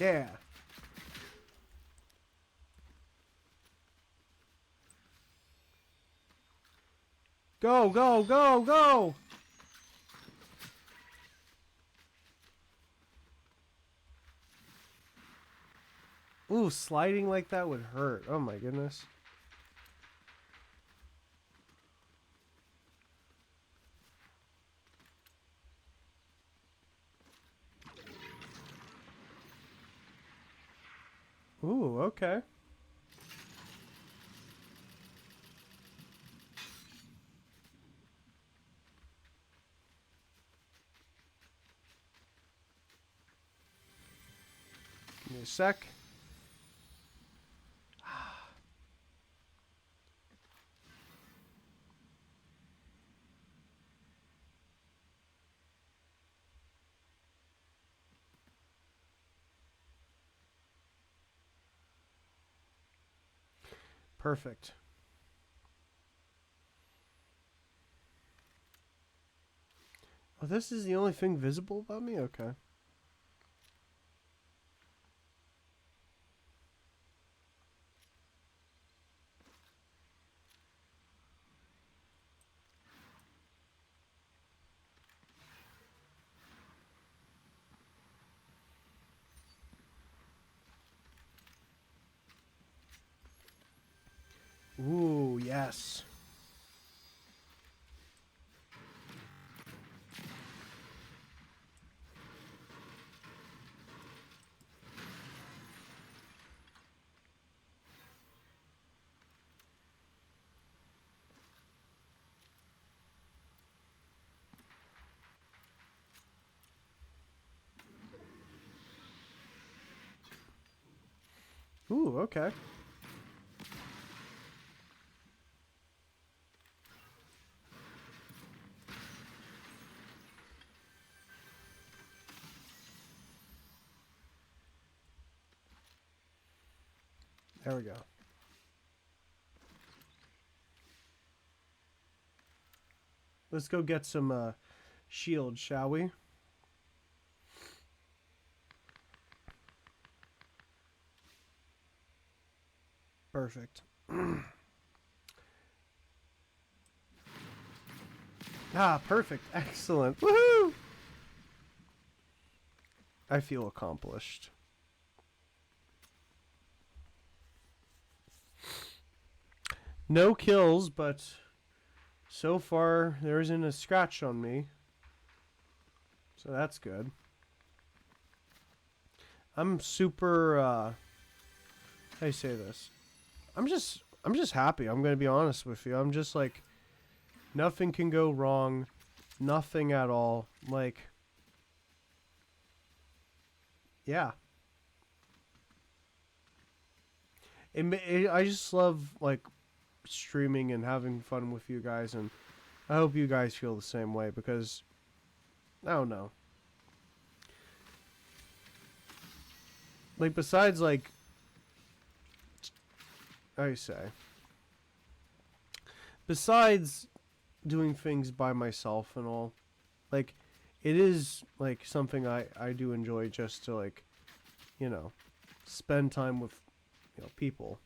Yeah. Go, go, go, go! Ooh, sliding like that would hurt. Oh my goodness. Ooh, okay. Give me a sec. Perfect. Oh, this is the only thing visible about me? Okay. Ooh, yes. Ooh, okay. There we go. Let's go get some shield, shall we? Perfect. Ah, perfect. Excellent. Woohoo! I feel accomplished. No kills, but so far there isn't a scratch on me. So that's good. I'm super how do you say this? I'm just happy. I'm going to be honest with you. I'm just like nothing can go wrong. Nothing at all. Like yeah. I just love like streaming and having fun with you guys, and I hope you guys feel the same way because I don't know. Like besides like I say besides doing things by myself and all, like it is like something I do enjoy just to like, you know, spend time with, you know, people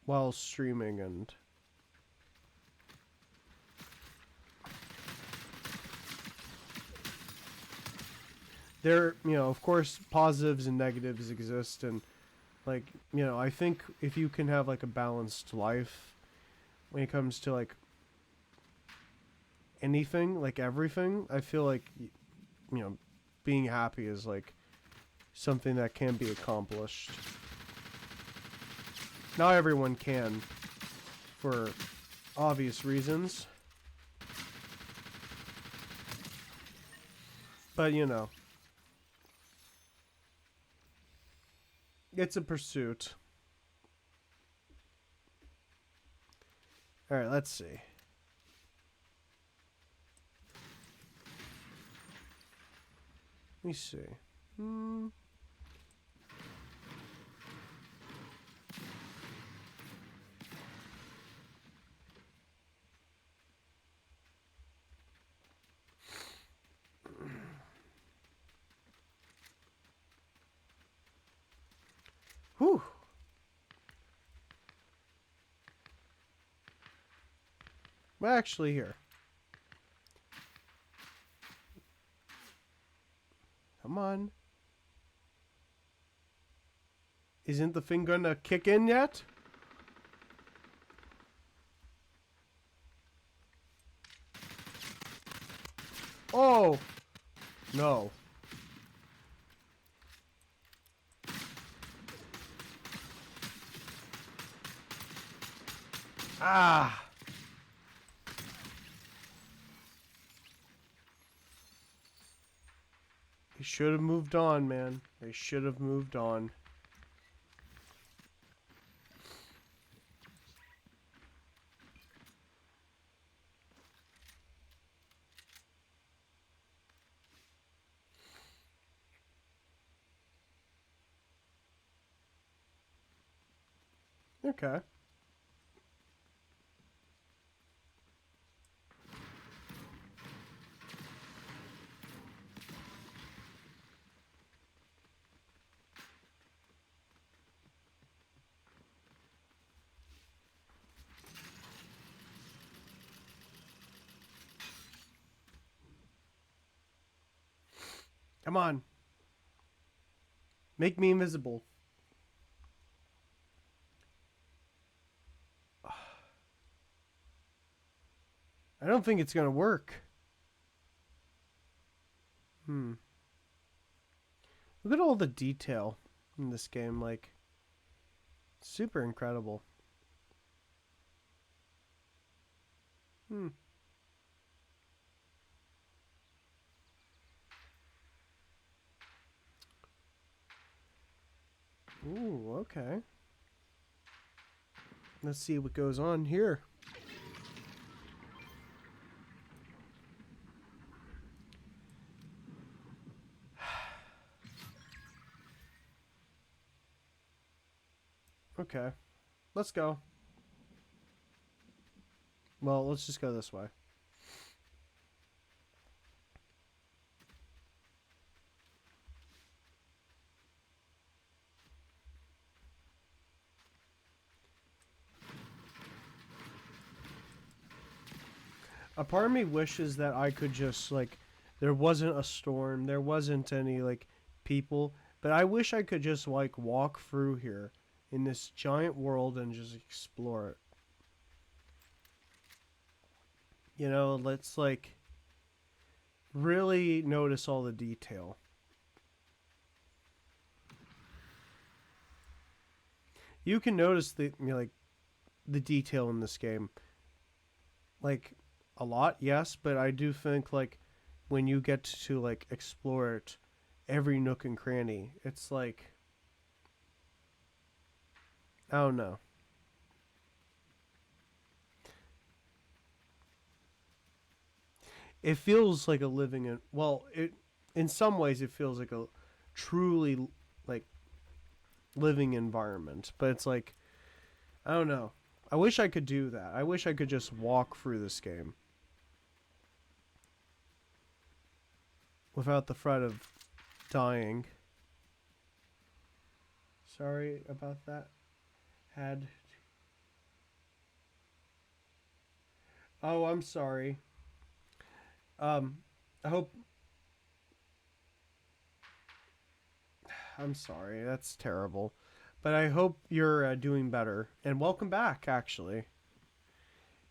while streaming, and there, you know, of course positives and negatives exist, and like, you know, I think if you can have like a balanced life when it comes to like anything, like everything, I feel like you know, being happy is like something that can be accomplished. Not everyone can, for obvious reasons, but you know, it's a pursuit. All right, let's see. Let me see. Whew. Well, actually, here. Come on. Isn't the thing gonna kick in yet? Oh! No. Ah! They should have moved on, man. They should have moved on. Okay. Come on. Make me invisible. I don't think it's gonna work. Look at all the detail in this game. Like, super incredible. Ooh, okay. Let's see what goes on here. Okay. Let's go. Well, let's just go this way. A part of me wishes that I could just, like, there wasn't a storm, there wasn't any, like, people, but I wish I could just, like, walk through here in this giant world and just explore it. You know, let's, like, really notice all the detail. You can notice the, you know, like, the detail in this game. Like, a lot, yes, but I do think, like, when you get to, like, explore it, every nook and cranny, it's like, I don't know. It feels like a living in, well, it, in some ways it feels like a truly, like, living environment, but it's like, I don't know. I wish I could do that. I wish I could just walk through this game without the threat of dying. Sorry about that. Oh, I'm sorry. Um, I hope. I'm sorry. That's terrible. But I hope you're doing better. And welcome back, actually.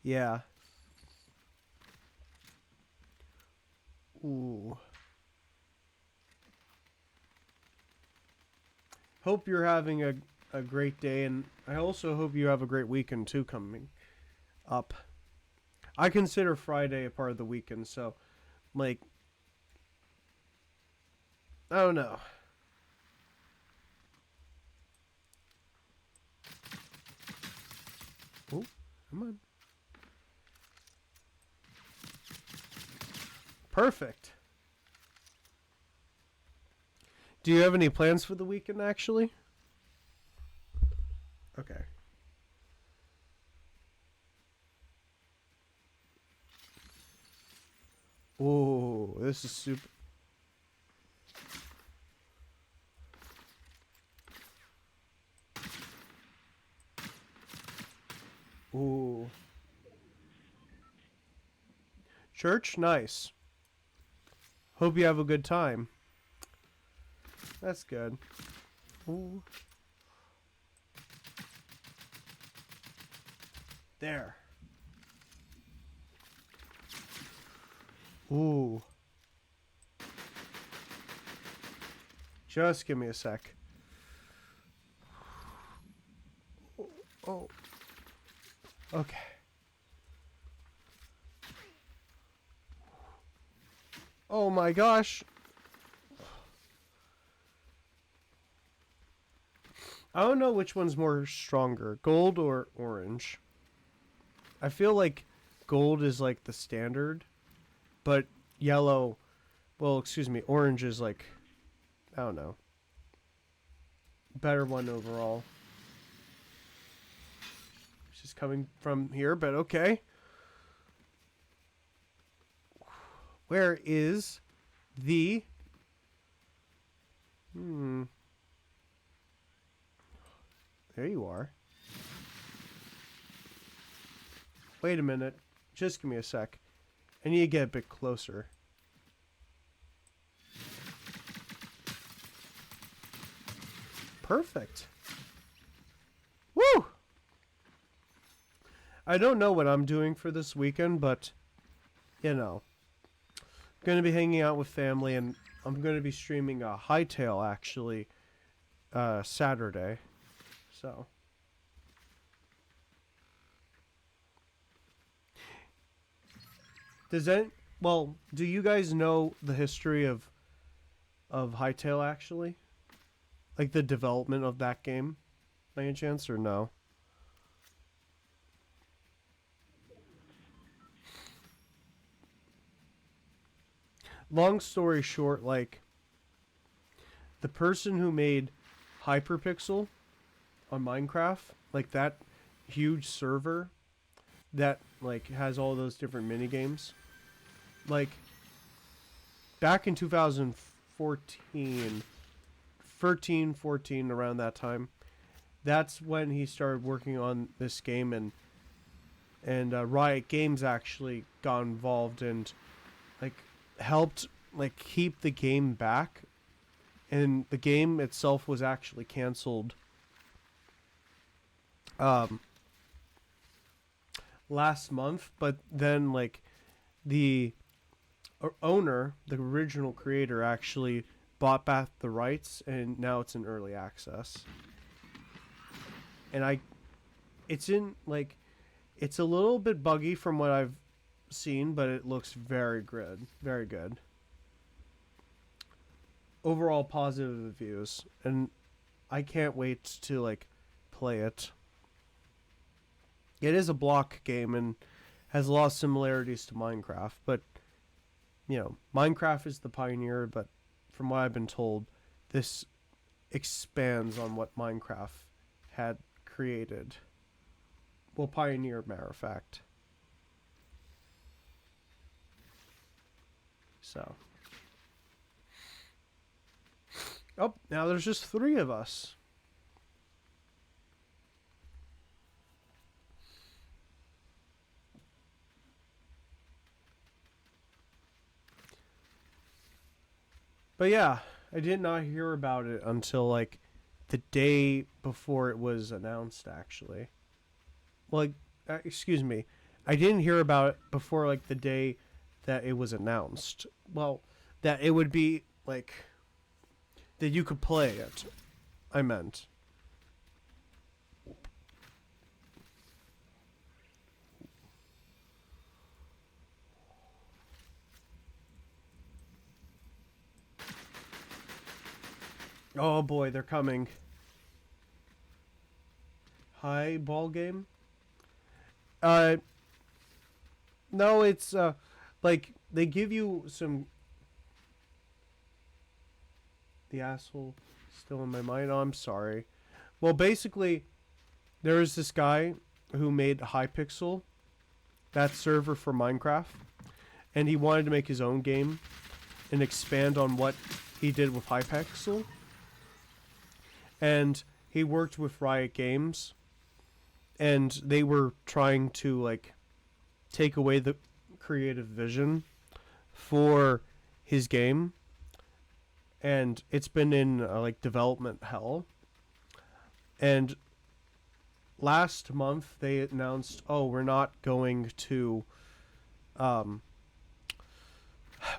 Yeah. Ooh. Hope you're having a great day, and I also hope you have a great weekend too coming up. I consider Friday a part of the weekend, so, like, I don't know. Oh, come on. Perfect. Do you have any plans for the weekend, actually? Okay. Oh, this is super. Ooh. Church? Nice. Hope you have a good time. That's good. Ooh. There. Ooh. Just give me a sec. Oh. Okay. Oh my gosh. I don't know which one's more stronger, gold or orange. I feel like gold is like the standard, but yellow, well, excuse me, orange is like, I don't know, better one overall. It's just coming from here, but okay. Where is the... There you are. Wait a minute. Just give me a sec. I need to get a bit closer. Perfect. Woo! I don't know what I'm doing for this weekend, but, you know. I'm going to be hanging out with family, and I'm going to be streaming a Hightail, actually, Saturday. So... do you guys know the history of Hytale actually? Like the development of that game by any chance or no? Long story short, like the person who made Hyperpixel on Minecraft, like that huge server that like has all those different mini games. Like back in 2014, 13, 14, around that time, that's when he started working on this game, and Riot Games actually got involved and like helped like keep the game back, and the game itself was actually canceled last month, but then like the owner, the original creator, actually bought back the rights, and now it's in early access. And it's in like, it's a little bit buggy from what I've seen, but it looks very good, very good. Overall positive reviews, and I can't wait to like play it. It is a block game and has a lot of similarities to Minecraft, but you know, Minecraft is the pioneer, but from what I've been told, this expands on what Minecraft had created. Well, pioneer, matter of fact. So. Oh, now there's just 3 of us. But yeah, I did not hear about it until like the day before it was announced, actually. Well, excuse me. I didn't hear about it before like the day that it was announced. Well, that it would be like that you could play it. I meant. Oh boy, they're coming. Hi, ball game. No, it's like they give you some. The asshole still in my mind. Oh, I'm sorry. Well, basically, there is this guy who made Hypixel, that server for Minecraft, and he wanted to make his own game and expand on what he did with Hypixel. And he worked with Riot Games, and they were trying to like take away the creative vision for his game, and it's been in like development hell. And last month they announced, "Oh, um,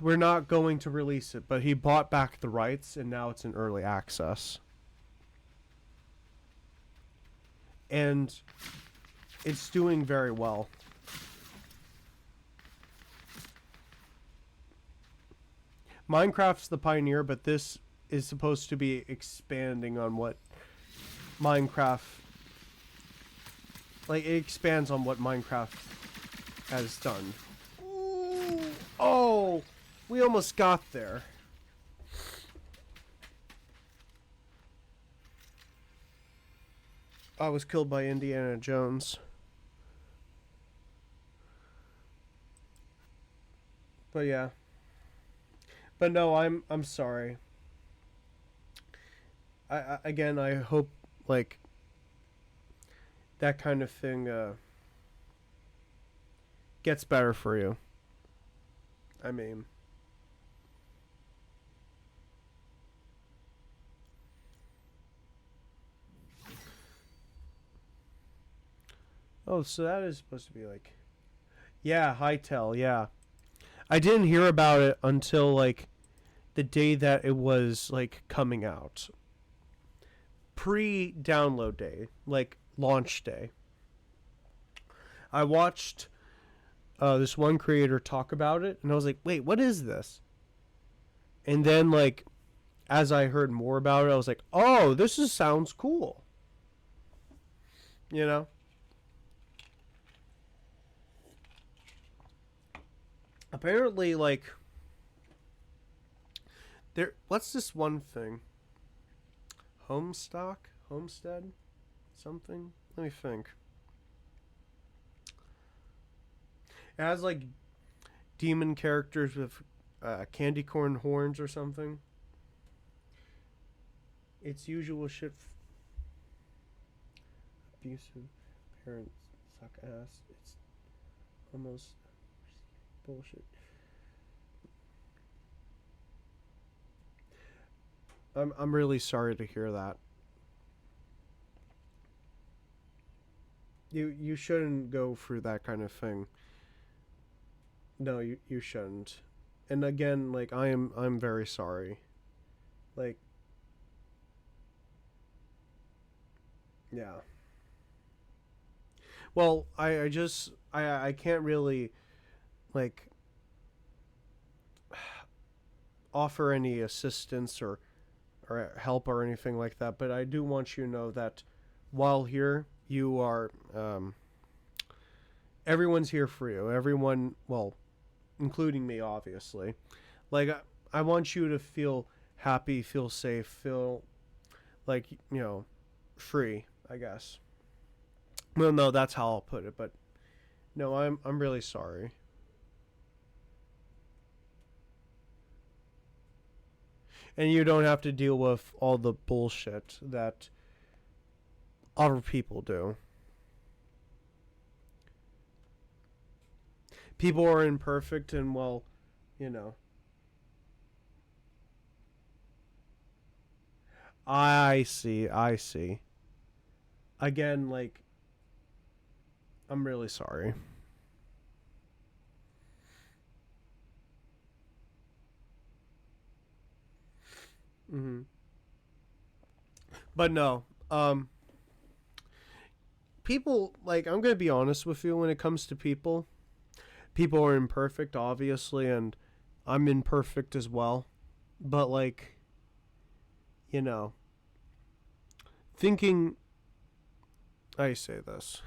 we're not going to release it." But he bought back the rights, and now it's in early access, and it's doing very well. Minecraft's the pioneer, but this is supposed to be expanding on what Minecraft, like it expands on what Minecraft has done. Ooh, oh, we almost got there. I was killed by Indiana Jones. But yeah. But no, I'm sorry. Again, I hope like that kind of thing gets better for you. I mean, oh, so that is supposed to be like, yeah, Hytale, yeah. I didn't hear about it until like the day that it was like coming out, pre-download day, like launch day. I watched this one creator talk about it, and I was like, wait, what is this? And then like as I heard more about it, I was like, oh, sounds cool. You know. Apparently, like there. What's this one thing? Homestead, something. Let me think. It has like demon characters with candy corn horns or something. It's usual shit. Abusive parents suck ass. It's almost bullshit. I'm really sorry to hear that. You shouldn't go through that kind of thing. No, you shouldn't. And again, like I'm very sorry. Like yeah. Well, I can't really like offer any assistance or help or anything like that, but I do want you to know that while here, you are everyone's here for you. Everyone, well, including me, obviously. Like I want you to feel happy, feel safe, feel like free. I guess. Well, no, that's how I'll put it. But no, I'm really sorry. And you don't have to deal with all the bullshit that other people do. People are imperfect, and well, you know. I see. I see. Again, like I'm really sorry. Hmm. But no, people like I'm gonna be honest with you when it comes to people. People are imperfect, obviously, and I'm imperfect as well. But like you know, thinking. I say this.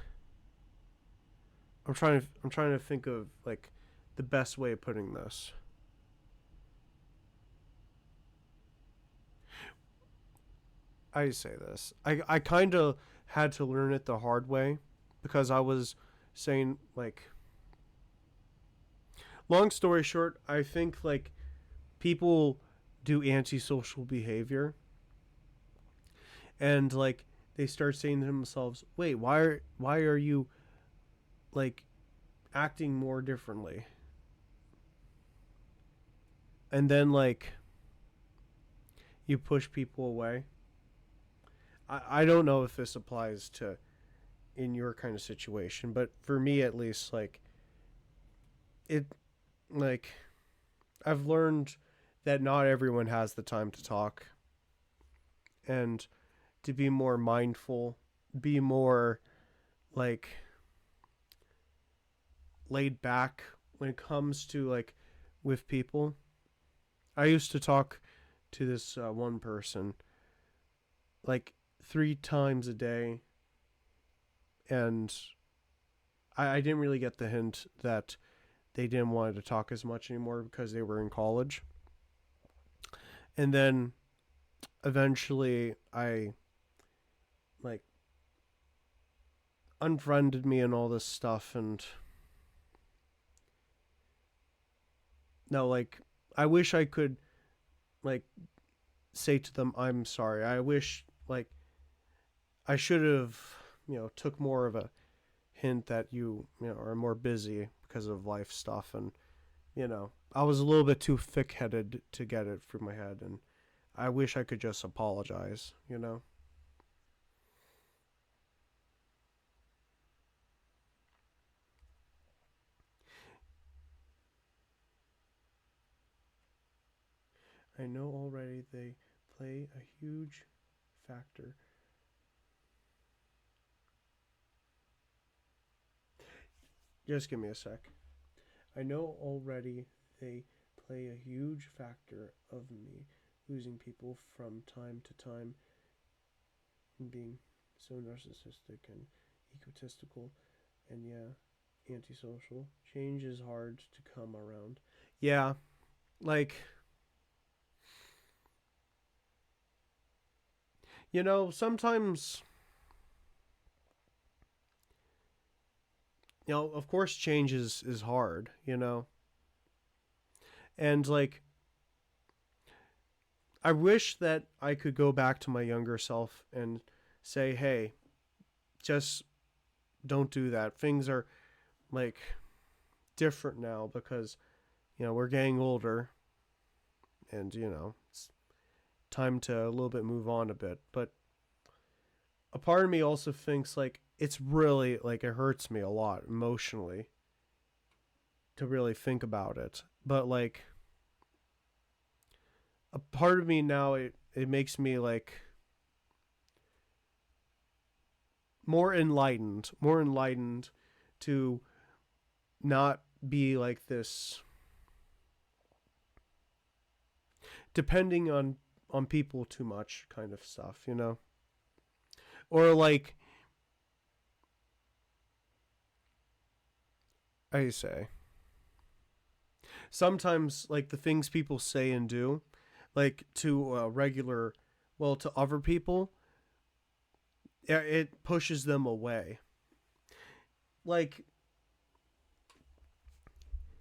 I'm trying to think of like the best way of putting this. I say this. I kind of had to learn it the hard way because I was saying like long story short, I think like people do antisocial behavior, and like they start saying to themselves, "Wait, why are you like acting more differently?" And then like you push people away. I don't know if this applies to in your kind of situation, but for me at least, like it, like I've learned that not everyone has the time to talk, and to be more mindful, be more like laid back when it comes to like with people. I used to talk to this one person like 3 times a day, and I didn't really get the hint that they didn't want to talk as much anymore because they were in college. And then eventually I like unfriended me and all this stuff, and no, like I wish I could like say to them I'm sorry. I wish like I should have, took more of a hint that you know are more busy because of life stuff, and I was a little bit too thick-headed to get it through my head, and I wish I could just apologize. I know already they play a huge factor. Just give me a sec. I know already they play a huge factor of me losing people from time to time and being so narcissistic and egotistical and yeah, antisocial. Change is hard to come around. Yeah, like sometimes of course change is hard. And like I wish that I could go back to my younger self and say, "Hey, just don't do that. Things are like different now because we're getting older, and it's time to a little bit move on a bit." But a part of me also thinks like it's really like it hurts me a lot emotionally to really think about it. But like a part of me now, it makes me like more enlightened to not be like this depending on people too much kind of stuff. Or like I say, sometimes like the things people say and do, like to regular, well, to other people, it pushes them away. Like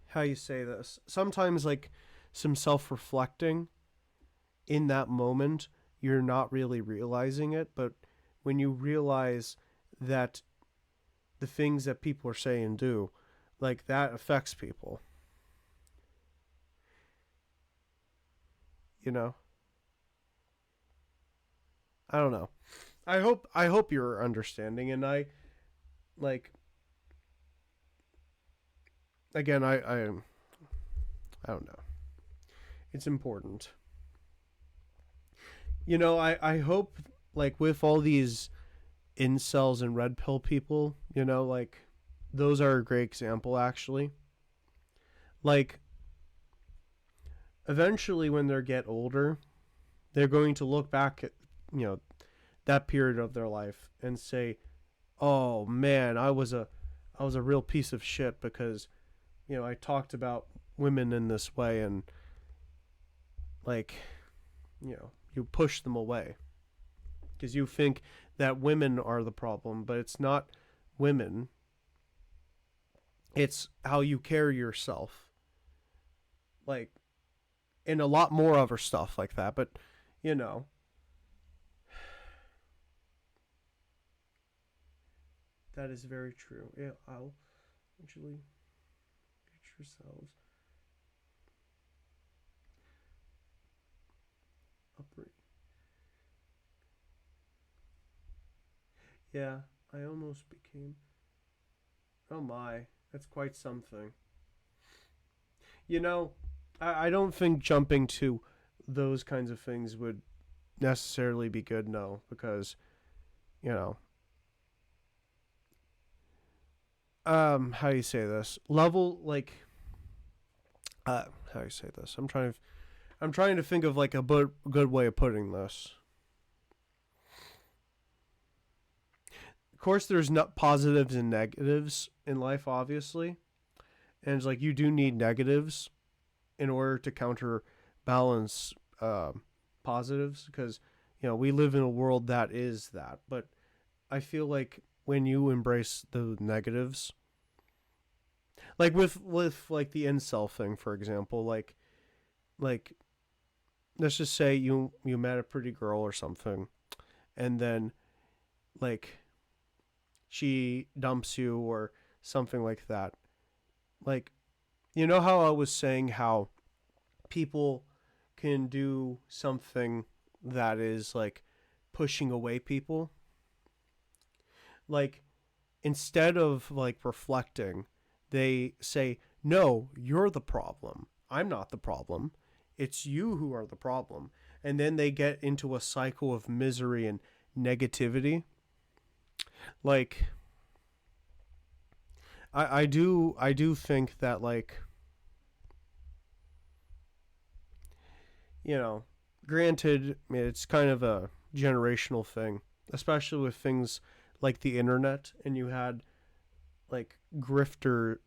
how you say this? Sometimes like some self-reflecting in that moment, you're not really realizing it, but when you realize that the things that people are saying and do, like that affects people, you know? I don't know. I hope you're understanding, and I like again I don't know. It's important. I hope like with all these incels and red pill people, like those are a great example actually. Like eventually when they get older, they're going to look back at you know that period of their life and say, "Oh man, I was a real piece of shit because I talked about women in this way, and like you push them away because you think that women are the problem, but it's not women. It's how you carry yourself, like and a lot more other stuff like that. But you know, That is very true. Yeah, I'll actually get yourselves up. Yeah, I almost became. Oh my, that's quite something. You know, I don't think jumping to those kinds of things would necessarily be good, no, because, you know, how do you say this? Level, like, how do you say this? I'm trying to think of like a good way of putting this. Of course, there's not positives and negatives in life, obviously, and it's like you do need negatives in order to counterbalance positives, because we live in a world that is that. But I feel like when you embrace the negatives, like with like the incel thing, for example, like let's just say you met a pretty girl or something, and then like she dumps you or something like that. Like, you know how I was saying how people can do something that is like pushing away people? Like, instead of like reflecting, they say, "No, you're the problem. I'm not the problem. It's you who are the problem." And then they get into a cycle of misery and negativity. Like, I do think that, like, you know, granted, it's kind of a generational thing, especially with things like the internet, and you had like grifter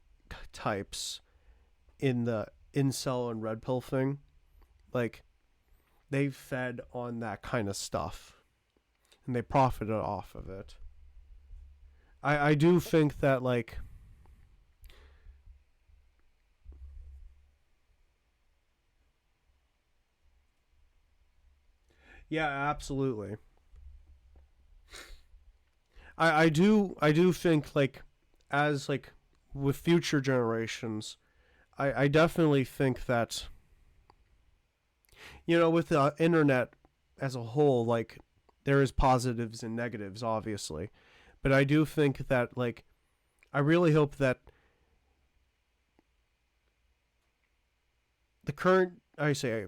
types in the incel and red pill thing. Like, they fed on that kind of stuff and they profited off of it. I do think that, like, yeah, absolutely. I do think, like, as like with future generations, I definitely think that, with the internet as a whole, like, there is positives and negatives, obviously. But I do think that, like, I really hope that the current, I say,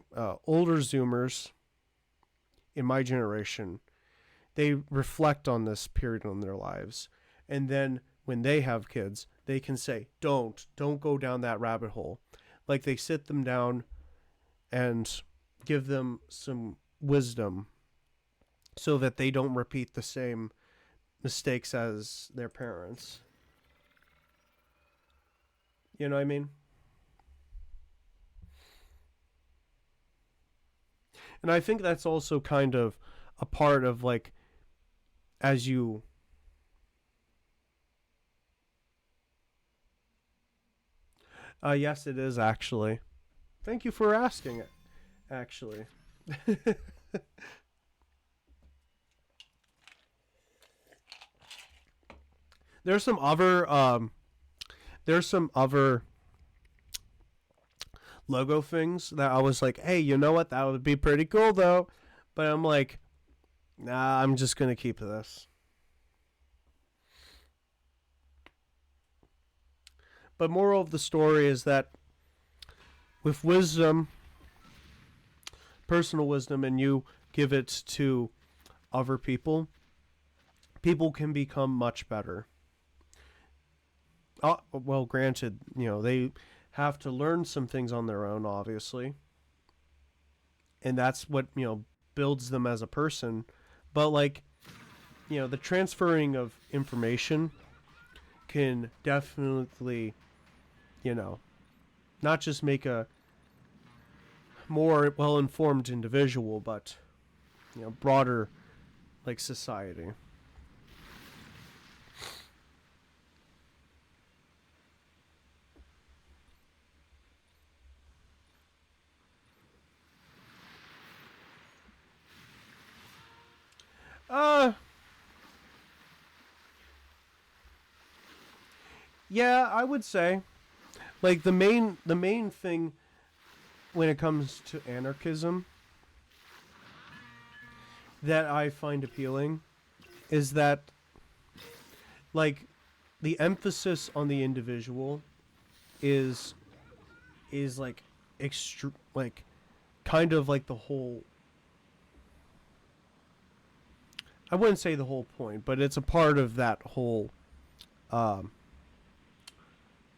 older Zoomers in my generation, they reflect on this period in their lives. And then when they have kids, they can say, don't go down that rabbit hole. Like, they sit them down and give them some wisdom so that they don't repeat the same mistakes as their parents. You know what I mean? And I think that's also kind of a part of, like, as you. Yes, it is actually. Thank you for asking it. Actually, there's some other there's some other logo things that I was like, hey, you know what? That would be pretty cool though. But I'm like, nah, I'm just gonna keep this. But moral of the story is that with wisdom, personal wisdom, and you give it to other people, people can become much better. Well, granted, they have to learn some things on their own, obviously, and that's what builds them as a person. But, like, the transferring of information can definitely, you know, not just make a more well-informed individual, but broader, like, society. Uh, Yeah, I would say like the main thing when it comes to anarchism that I find appealing is that like the emphasis on the individual is like like kind of like the whole, I wouldn't say the whole point, but it's a part of that whole um,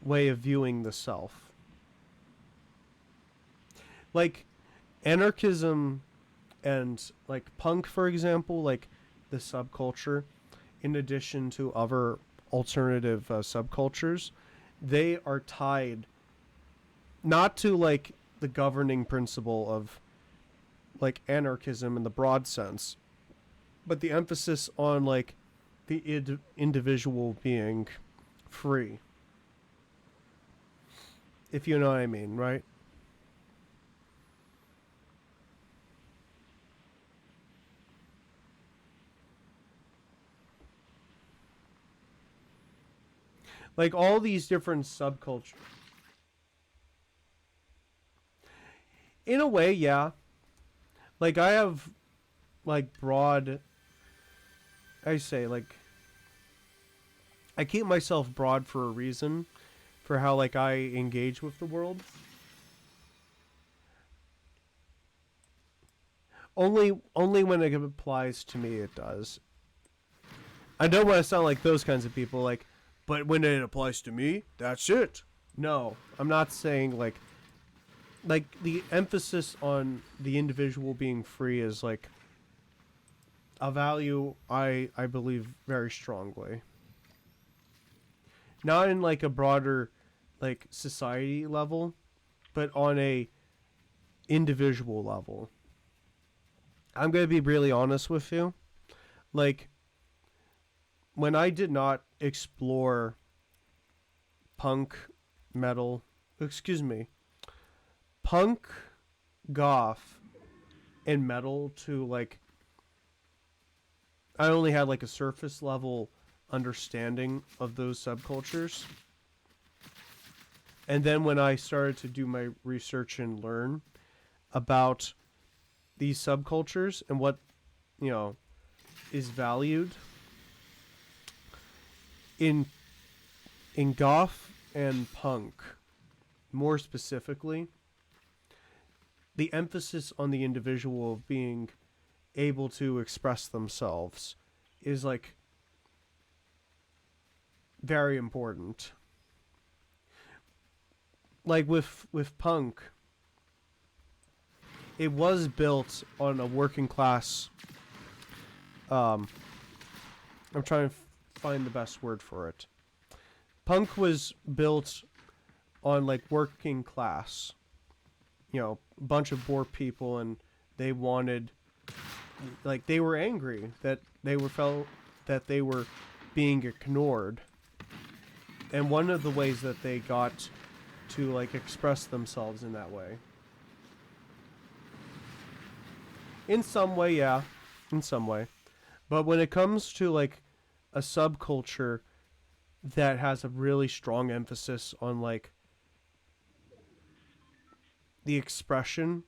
way of viewing the self. Like anarchism and like punk, for example, like the subculture, in addition to other alternative subcultures, they are tied not to like the governing principle of like anarchism in the broad sense, but the emphasis on like the individual being free, if you know what I mean, right? Like all these different subcultures. In a way, yeah. Like I have like broad, I say like I keep myself broad for a reason for how like I engage with the world. Only when it applies to me it does. I don't want to sound like those kinds of people like, but when it applies to me, that's it. No, I'm not saying like the emphasis on the individual being free is like a value I believe very strongly. Not in like a broader like society level, but on a individual level. I'm going to be really honest with you. Like when I did not explore punk metal, excuse me, punk, goth, and metal to like, I only had like a surface level understanding of those subcultures. And then when I started to do my research and learn about these subcultures and what, you know, is valued in goth and punk, more specifically, the emphasis on the individual of being able to express themselves is like very important. Like with punk, it was built on a working class. Um, I'm trying to find the best word for it. Punk was built on like working class. You know, a bunch of poor people, and they wanted, like, they were angry that they were felt that they were being ignored. And one of the ways that they got to like express themselves in that way, in some way, yeah, in some way. But when it comes to like a subculture that has a really strong emphasis on like the expression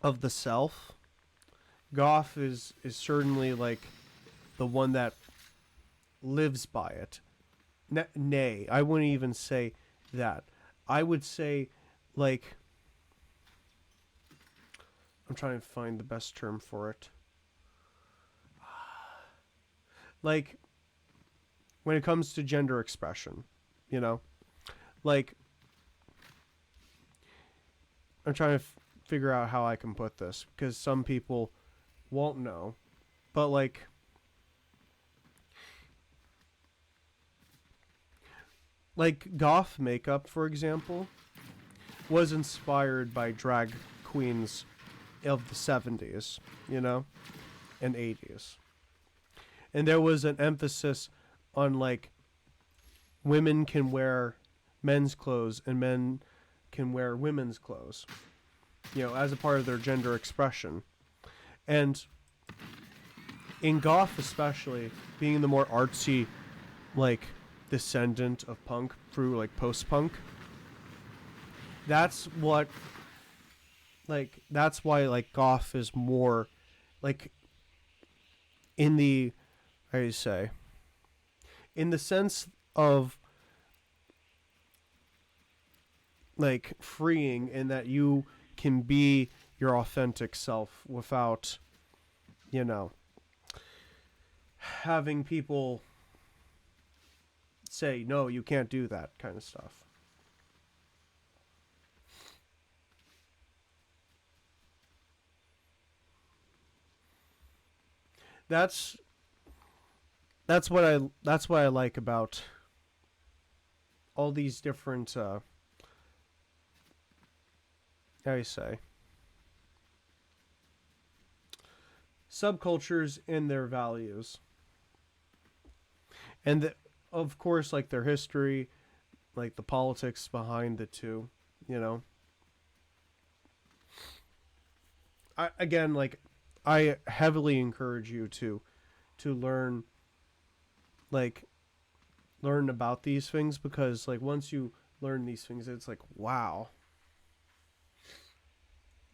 of the self, goth is certainly like the one that lives by it. Nay, I wouldn't even say that. I would say like, I'm trying to find the best term for it. Like when it comes to gender expression, you know, like I'm trying to figure out how I can put this because some people won't know, but like goth makeup, for example, was inspired by drag queens of the 70s, you know, and 80s. And there was an emphasis on like women can wear men's clothes and men can wear women's clothes, you know, as a part of their gender expression. And in goth especially, being the more artsy, like descendant of punk through like post-punk. That's what like that's why like goth is more like in the how do you say in the sense of like freeing in that you can be your authentic self without, you know, having people say no, you can't do that kind of stuff. That's that's what I like about all these different how do you say subcultures and their values. And of course like their history, like the politics behind the two, you know. I again like I heavily encourage you to like learn about these things because like once you learn these things it's like wow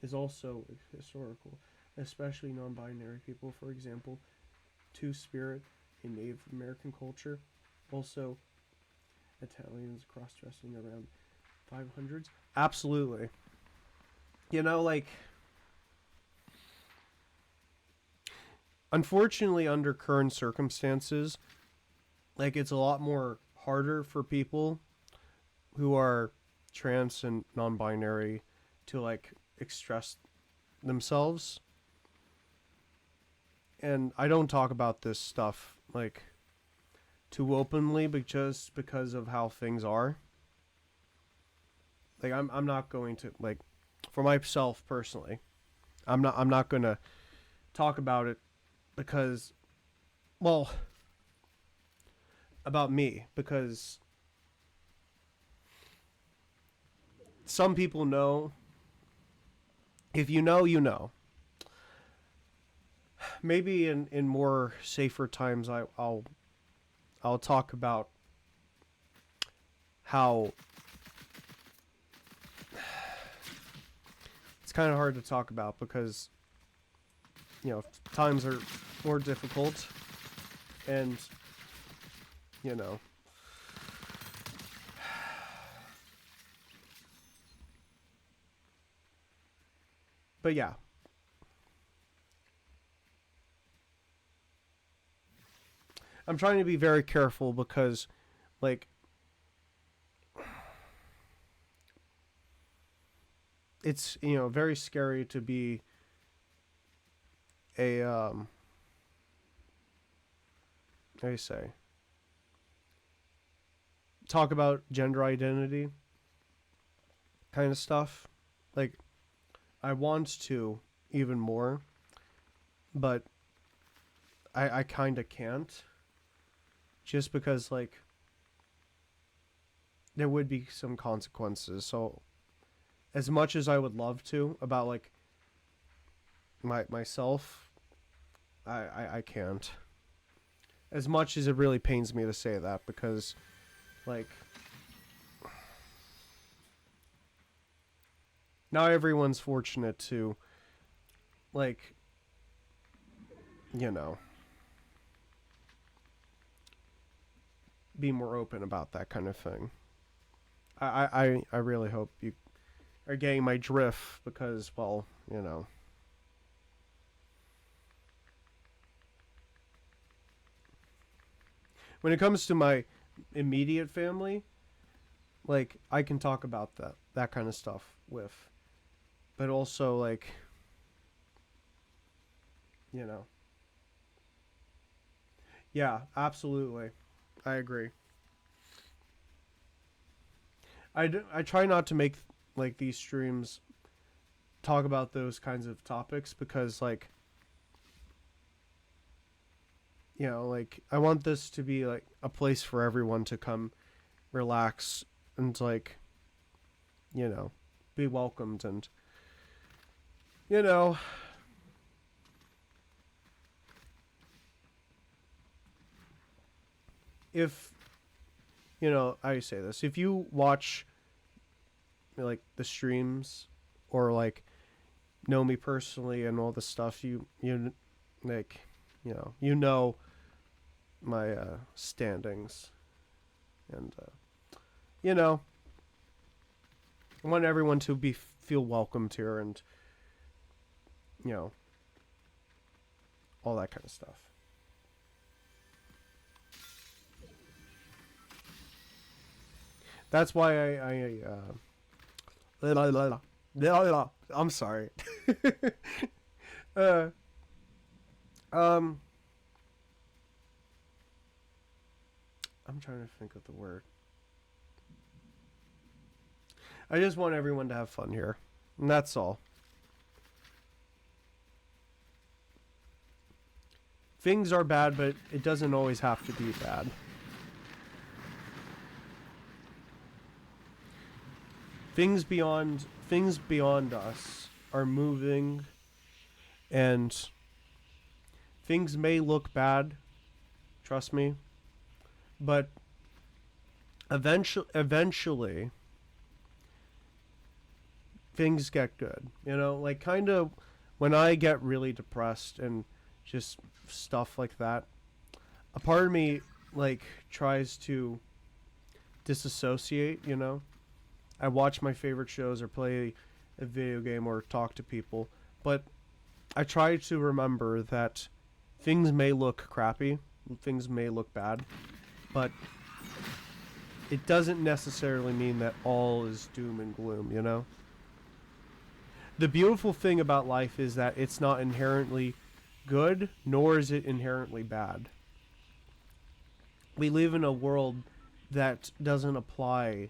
is also historical, especially non-binary people, for example, two-spirit in Native American culture, also Italians cross-dressing around 500s. Absolutely. You know, like, unfortunately, under current circumstances, like, it's a lot more harder for people who are trans and non-binary to, like, express themselves. And I don't talk about this stuff, like, too openly, but just because of how things are. Like, I'm not going to, like, for myself personally, I'm not going to talk about it because, well, about me, because some people know. If you know, you know. Maybe in more safer times, I'll talk about how it's kind of hard to talk about because you know times are more difficult, and you know. But yeah, I'm trying to be very careful because, like, it's very scary to be a how do you say talk about gender identity kind of stuff. Like, I want to even more, but I kind of can't, just because like there would be some consequences. So as much as I would love to about like myself, I can't. As much as it really pains me to say that, because like not everyone's fortunate to like you know be more open about that kind of thing. I really hope you are getting my drift because, well, when it comes to my immediate family, like I can talk about that kind of stuff with, but also like, you know, yeah, absolutely, I agree. I try not to make like these streams talk about those kinds of topics because like like I want this to be like a place for everyone to come relax and like you know be welcomed, and you know if I say this. If you watch like the streams or like know me personally and all the stuff, you like, my standings, and you know, I want everyone to feel welcomed here, and you know, all that kind of stuff. That's why I'm sorry. uh, um, I'm trying to think of the word. I just want everyone to have fun here, and that's all. Things are bad, but it doesn't always have to be bad. Things beyond us are moving, and things may look bad, trust me, but eventually things get good. Like kind of when I get really depressed and just stuff like that, a part of me like tries to disassociate. I watch my favorite shows or play a video game or talk to people, but I try to remember that things may look crappy, things may look bad, but it doesn't necessarily mean that all is doom and gloom. The beautiful thing about life is that it's not inherently good, nor is it inherently bad. We live in a world that doesn't apply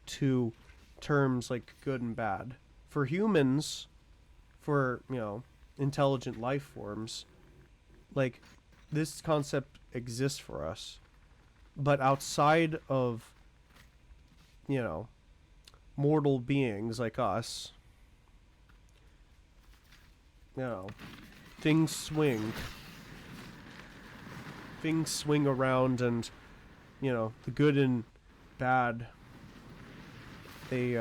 to terms like good and bad. For humans, for, intelligent life forms, like, this concept exists for us. But outside of, mortal beings like us, things swing. Things swing around, and, the good and bad, they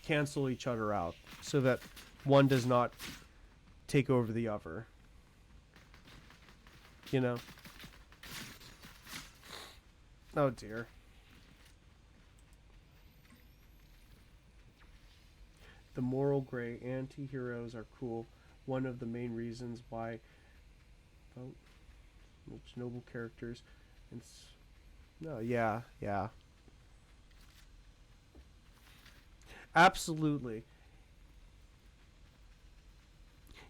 cancel each other out so that one does not take over the other. Oh dear. The moral gray anti-heroes are cool. One of the main reasons why vote most noble characters and no, yeah. Absolutely.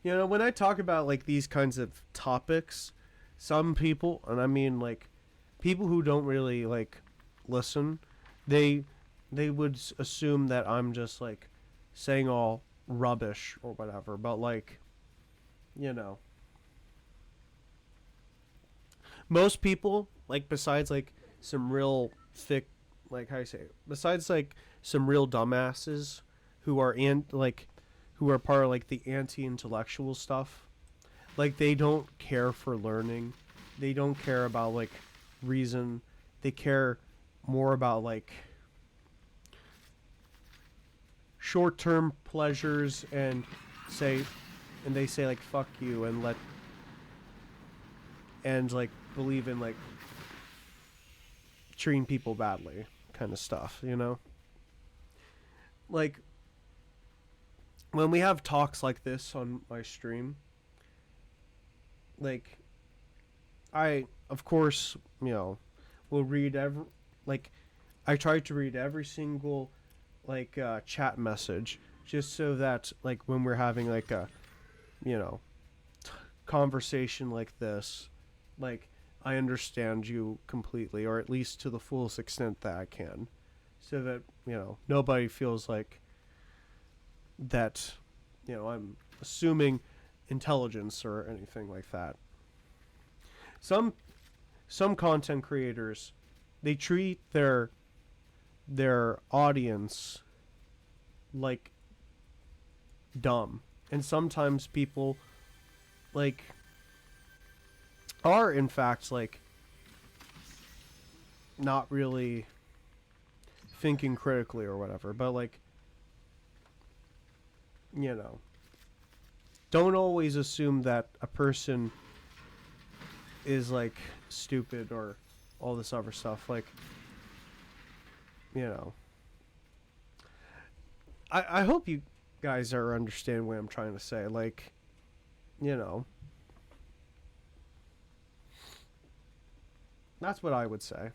When I talk about like these kinds of topics, some people, and I mean like people who don't really like listen, they would assume that I'm just like saying all rubbish or whatever, but like, most people, like, besides like some real thick, like, how you say it, besides like some real dumbasses who are who are part of like the anti-intellectual stuff, like they don't care for learning, they don't care about like reason, they care more about like short-term pleasures, and they say like fuck you, and like believe in like treating people badly kind of stuff. Like when we have talks like this on my stream, like I of course will read like I try to read every single like chat message, just so that like when we're having like a conversation like this, like I understand you completely, or at least to the fullest extent that I can, so that nobody feels like that I'm assuming intelligence or anything like that. Some content creators, they treat their audience like dumb, and sometimes people like are in fact like not really thinking critically or whatever. But like, you know, don't always assume that a person is like stupid or all this other stuff. Like, you know, I hope you guys are understanding what I'm trying to say. Like, you know, that's what I would say.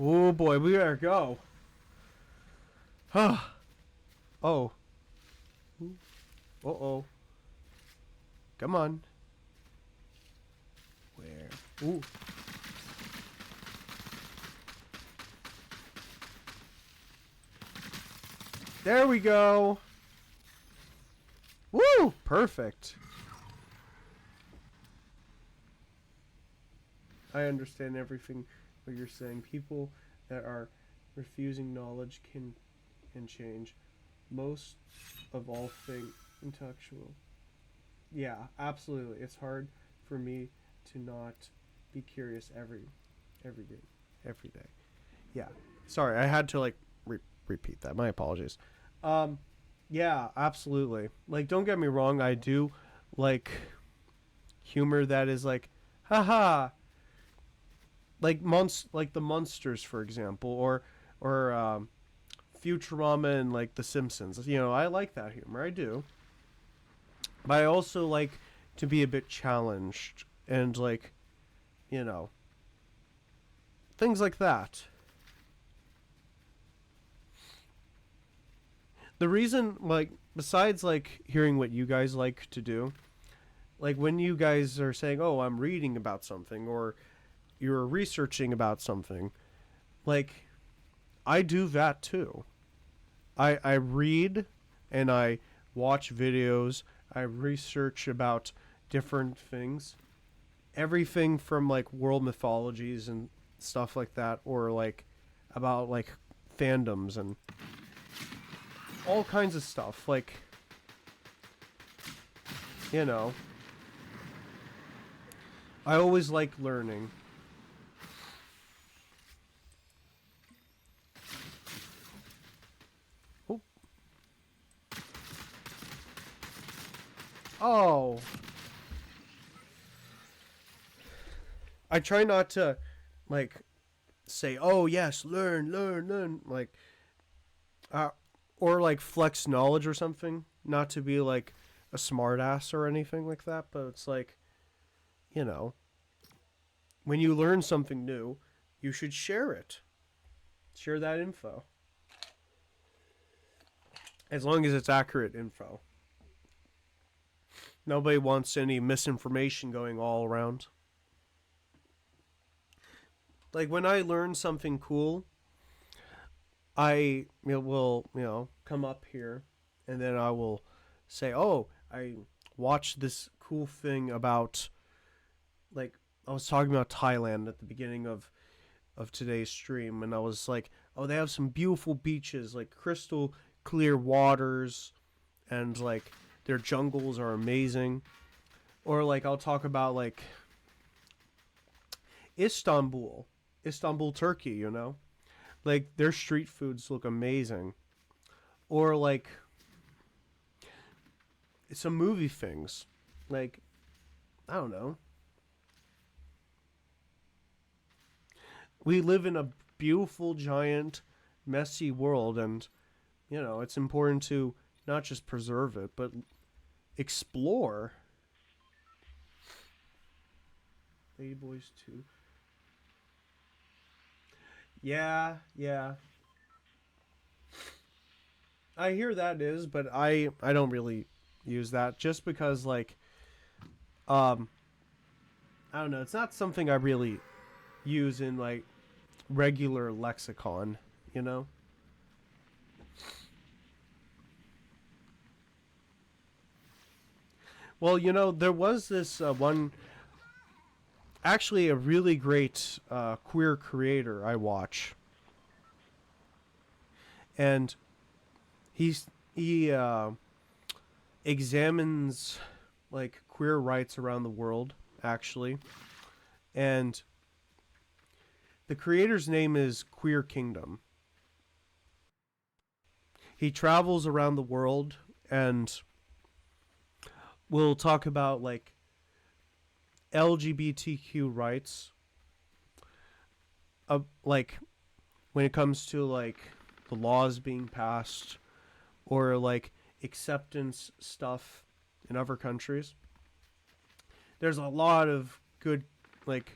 Oh boy, we better go. Oh. Uh oh. Come on. Where? Ooh. There we go. Woo! Perfect. I understand everything what you're saying. People that are refusing knowledge can change. Most of all things intellectual. Yeah, absolutely. It's hard for me to not be curious every day. Every day. Yeah. Sorry, I had to like repeat that. My apologies. Um yeah, absolutely. Like don't get me wrong, I do like humor that is like haha, like the monsters for example or Futurama and like The Simpsons. You know, I like that humor. I do. But I also like to be a bit challenged and like, you know, things like that. The reason like besides like hearing what you guys like to do, like when you guys are saying, "Oh, I'm reading about something," or you're researching about something, like I do that too. I read and I watch videos. I research about different things. Everything from like world mythologies and stuff like that, or like about like fandoms and all kinds of stuff. Like, you know, I always like learning. Oh. Oh. I try not to like say, "Oh yes, learn," like, uh, or like flex knowledge or something. Not to be like a smartass or anything like that, but it's like, you know, when you learn something new, you should share it. Share that info as long as it's accurate info. Nobody wants any misinformation going all around. Like when I learn something cool, I will come up here, and then I will say, "Oh, I watched this cool thing about like I was talking about Thailand at the beginning of today's stream, and I was like, oh, they have some beautiful beaches, like crystal clear waters, and like their jungles are amazing." Or like I'll talk about like Istanbul, Istanbul, Turkey. You know, like their street foods look amazing. Or like some movie things, like I don't know. We live in a beautiful, giant, messy world, and you know it's important to not just preserve it, but explore. Ladyboys too. Yeah, yeah. I hear that is, but I don't really use that just because like um I don't know, it's not something I really use in like regular lexicon, you know? Well, you know, there was this one actually a really great queer creator I watch, and he examines like queer rights around the world actually, and The creator's name is Queer Kingdom. He travels around the world and will talk about like LGBTQ rights, like when it comes to like the laws being passed or like acceptance stuff in other countries. There's a lot of good like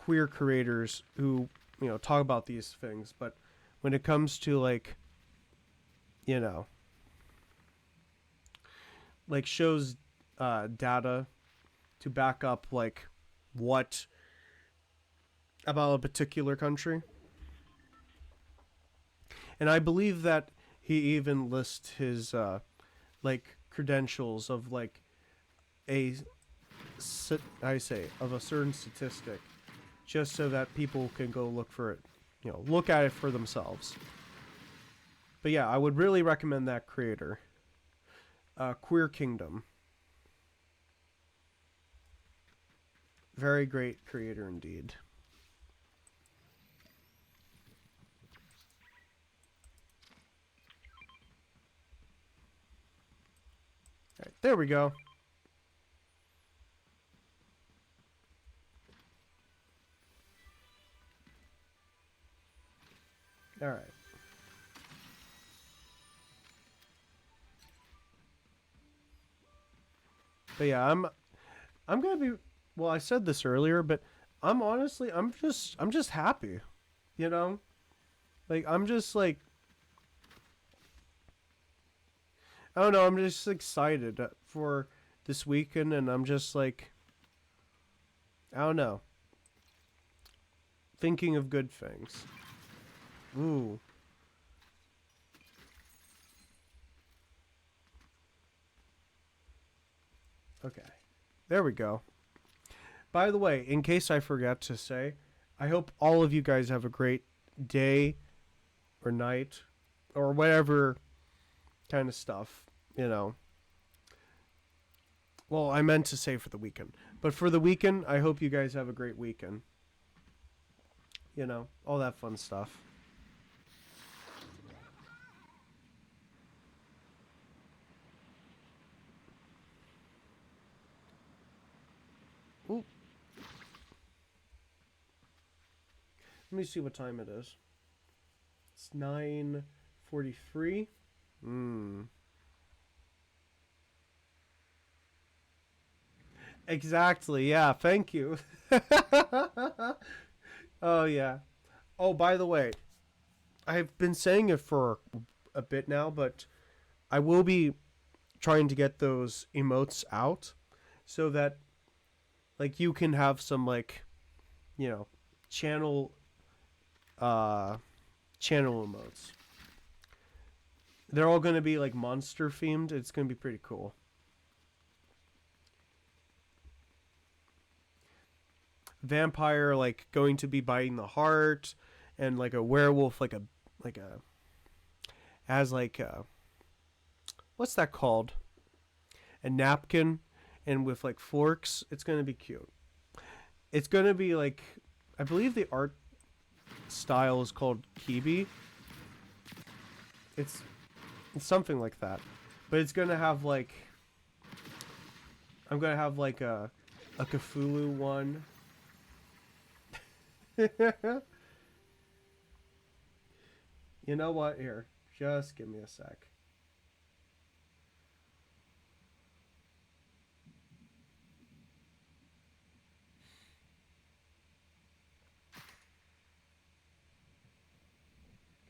queer creators who, you know, talk about these things, but when it comes to like, you know, like shows data to back up like what about a particular country. And I believe that he even lists his like credentials of like a I say of a certain statistic, just so that people can go look for it, you know, look at it for themselves. But yeah, I would really recommend that creator, Queer Kingdom. Very great creator indeed. All right, there we go. All right. But yeah, I'm gonna be. Well, I said this earlier, but I'm honestly, I'm just happy. You know, like I'm just like I don't know. I'm just excited for this weekend, and I'm just like I don't know, thinking of good things. Ooh. Okay. There we go. By the way, in case I forgot to say, I hope all of you guys have a great day or night or whatever kind of stuff, you know. Well, I meant to say for the weekend. But for the weekend, I hope you guys have a great weekend. You know, all that fun stuff. Ooh, let me see what time it is. It's 9:43. Hmm. Exactly. Yeah, thank you. Oh yeah. Oh, by the way, I've been saying it for a bit now, but I will be trying to get those emotes out so that like you can have some like, you know, channel uh channel emotes. They're all going to be like monster themed. It's going to be pretty cool. Vampire like going to be biting the heart, and like a werewolf like a as like what's that called? A napkin and with like forks. It's going to be cute. It's going to be like I believe the art style is called Kibi. It's it's something like that. But it's going to have like I'm going to have like a Cthulhu one. You know what? Here, just give me a sec.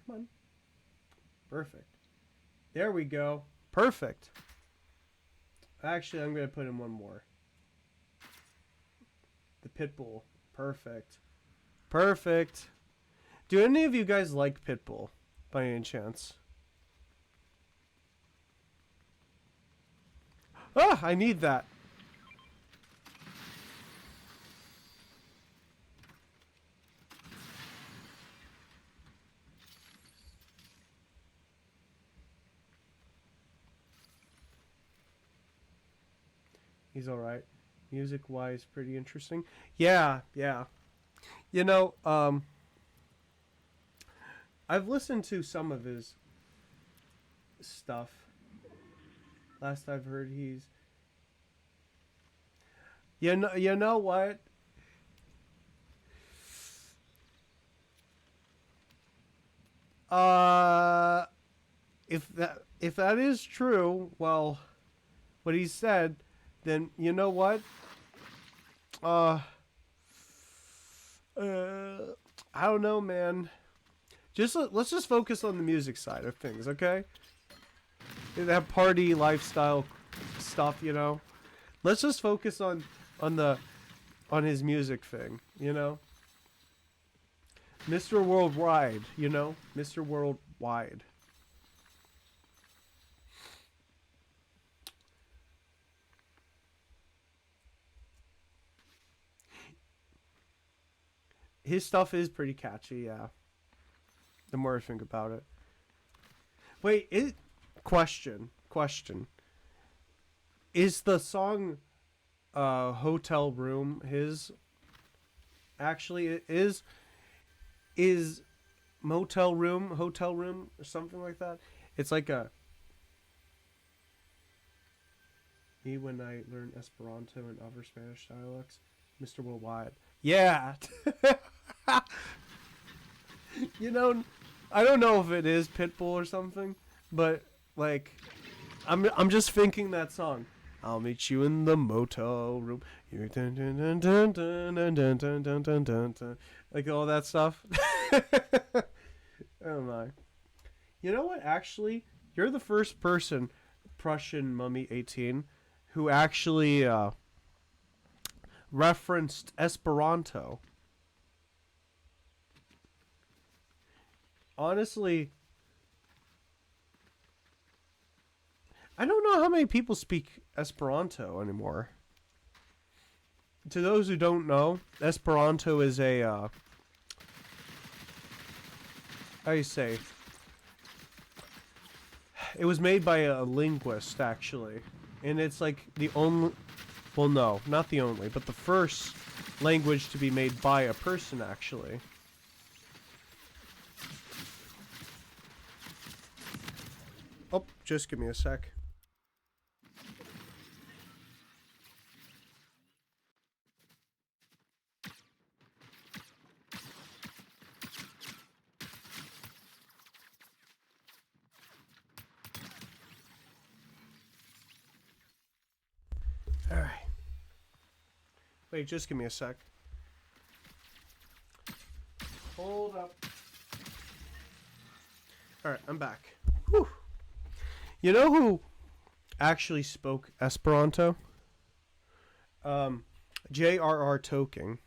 Come on. Perfect. There we go. Perfect. Actually, I'm going to put in one more. The Pitbull. Perfect. Perfect. Do any of you guys like Pitbull by any chance? Ah, I need that. He's all right. Music wise, pretty interesting. Yeah, yeah. You know, I've listened to some of his stuff. Last I've heard, you know what? Uh, if that is true, well, what he said, then you know what? Uh, uh I don't know, man. Let's just focus on the music side of things, okay? That party lifestyle stuff, you know. Let's just focus on the on his music thing, you know. Mr. Worldwide, you know, Mr. Worldwide. His stuff is pretty catchy, yeah. The more I think about it. Wait, question. Is the song Hotel Room his? Actually, it is Hotel Room or something like that. It's like a me when I learned Esperanto and other Spanish dialects, Mr. Worldwide. Yeah. You know, I don't know if it is Pitbull or something, but like I'm just thinking that song. I'll meet you in the motel room. Like all that stuff. Oh my. You know what? Actually, you're the first person, Prussian Mummy 18, who actually referenced Esperanto. Honestly, I don't know how many people speak Esperanto anymore. To those who don't know, Esperanto is a how do you say? It was made by a linguist actually, and it's like the only. Well, no, not the only, but the first language to be made by a person actually. Oh, just give me a sec. All right. Wait, just give me a sec. Hold up. All right, I'm back. Whew. You know who actually spoke Esperanto? Um, J.R.R. Tolkien,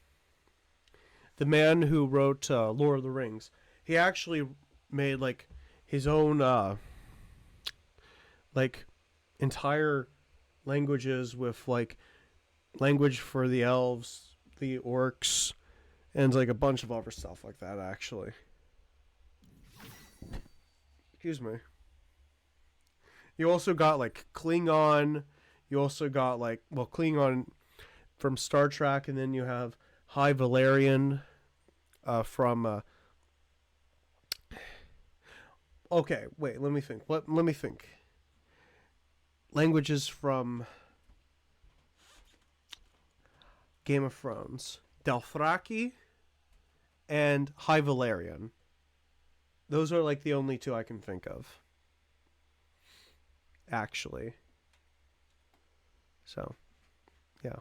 the man who wrote Lord of the Rings. He actually made like his own like entire languages with like language for the elves, the orcs, and like a bunch of other stuff like that actually. Excuse me. You also got like Klingon. You also got like well Klingon from Star Trek, and then you have High Valerian from. Okay, wait. Let me think. Let me think. Languages from Game of Thrones: Dothraki and High Valerian. Those are like the only two I can think of. Actually. So, yeah.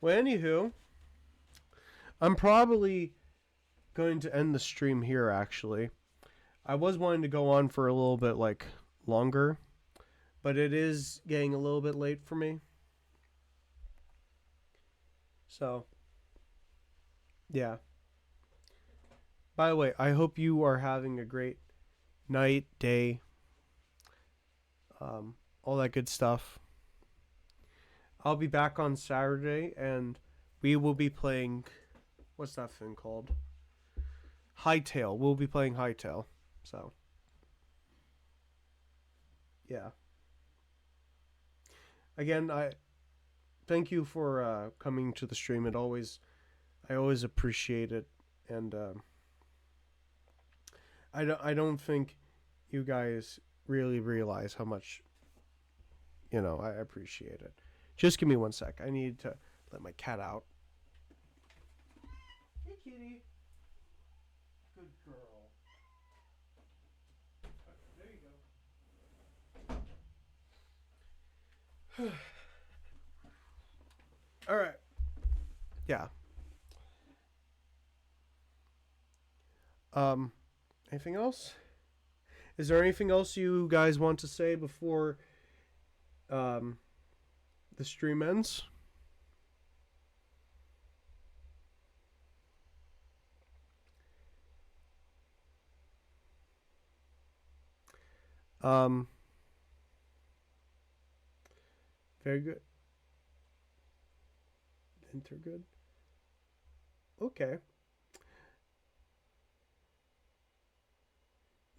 Well, anywho, I'm probably going to end the stream here. Actually, I was wanting to go on for a little bit like longer, but it is getting a little bit late for me. So, yeah. By the way, I hope you are having a great night, day, all that good stuff. I'll be back on Saturday, and we will be playing. What's that thing called? Hightail. We'll be playing Hightail. So, yeah. Again, thank you for coming to the stream. I always appreciate it, and I don't think you guys really realize how much I appreciate it. Just give me 1 sec. I need to let my cat out. Hey, kitty. Good girl. There you go. All right. Yeah. Anything else? Is there anything else you guys want to say before the stream ends? Um, very good. Enter good. Okay.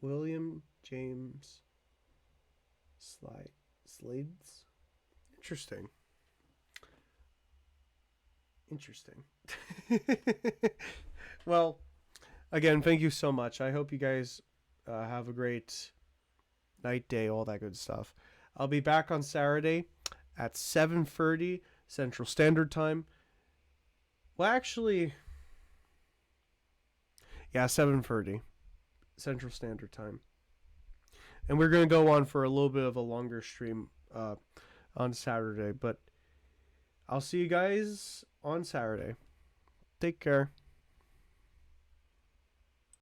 William James Slades. Interesting. Well, again, thank you so much. I hope you guys have a great night, day, all that good stuff. I'll be back on Saturday at 7:30 Central Standard Time. Well, actually, yeah, 7:30 Central Standard Time. And we're going to go on for a little bit of a longer stream on Saturday. But I'll see you guys on Saturday. Take care.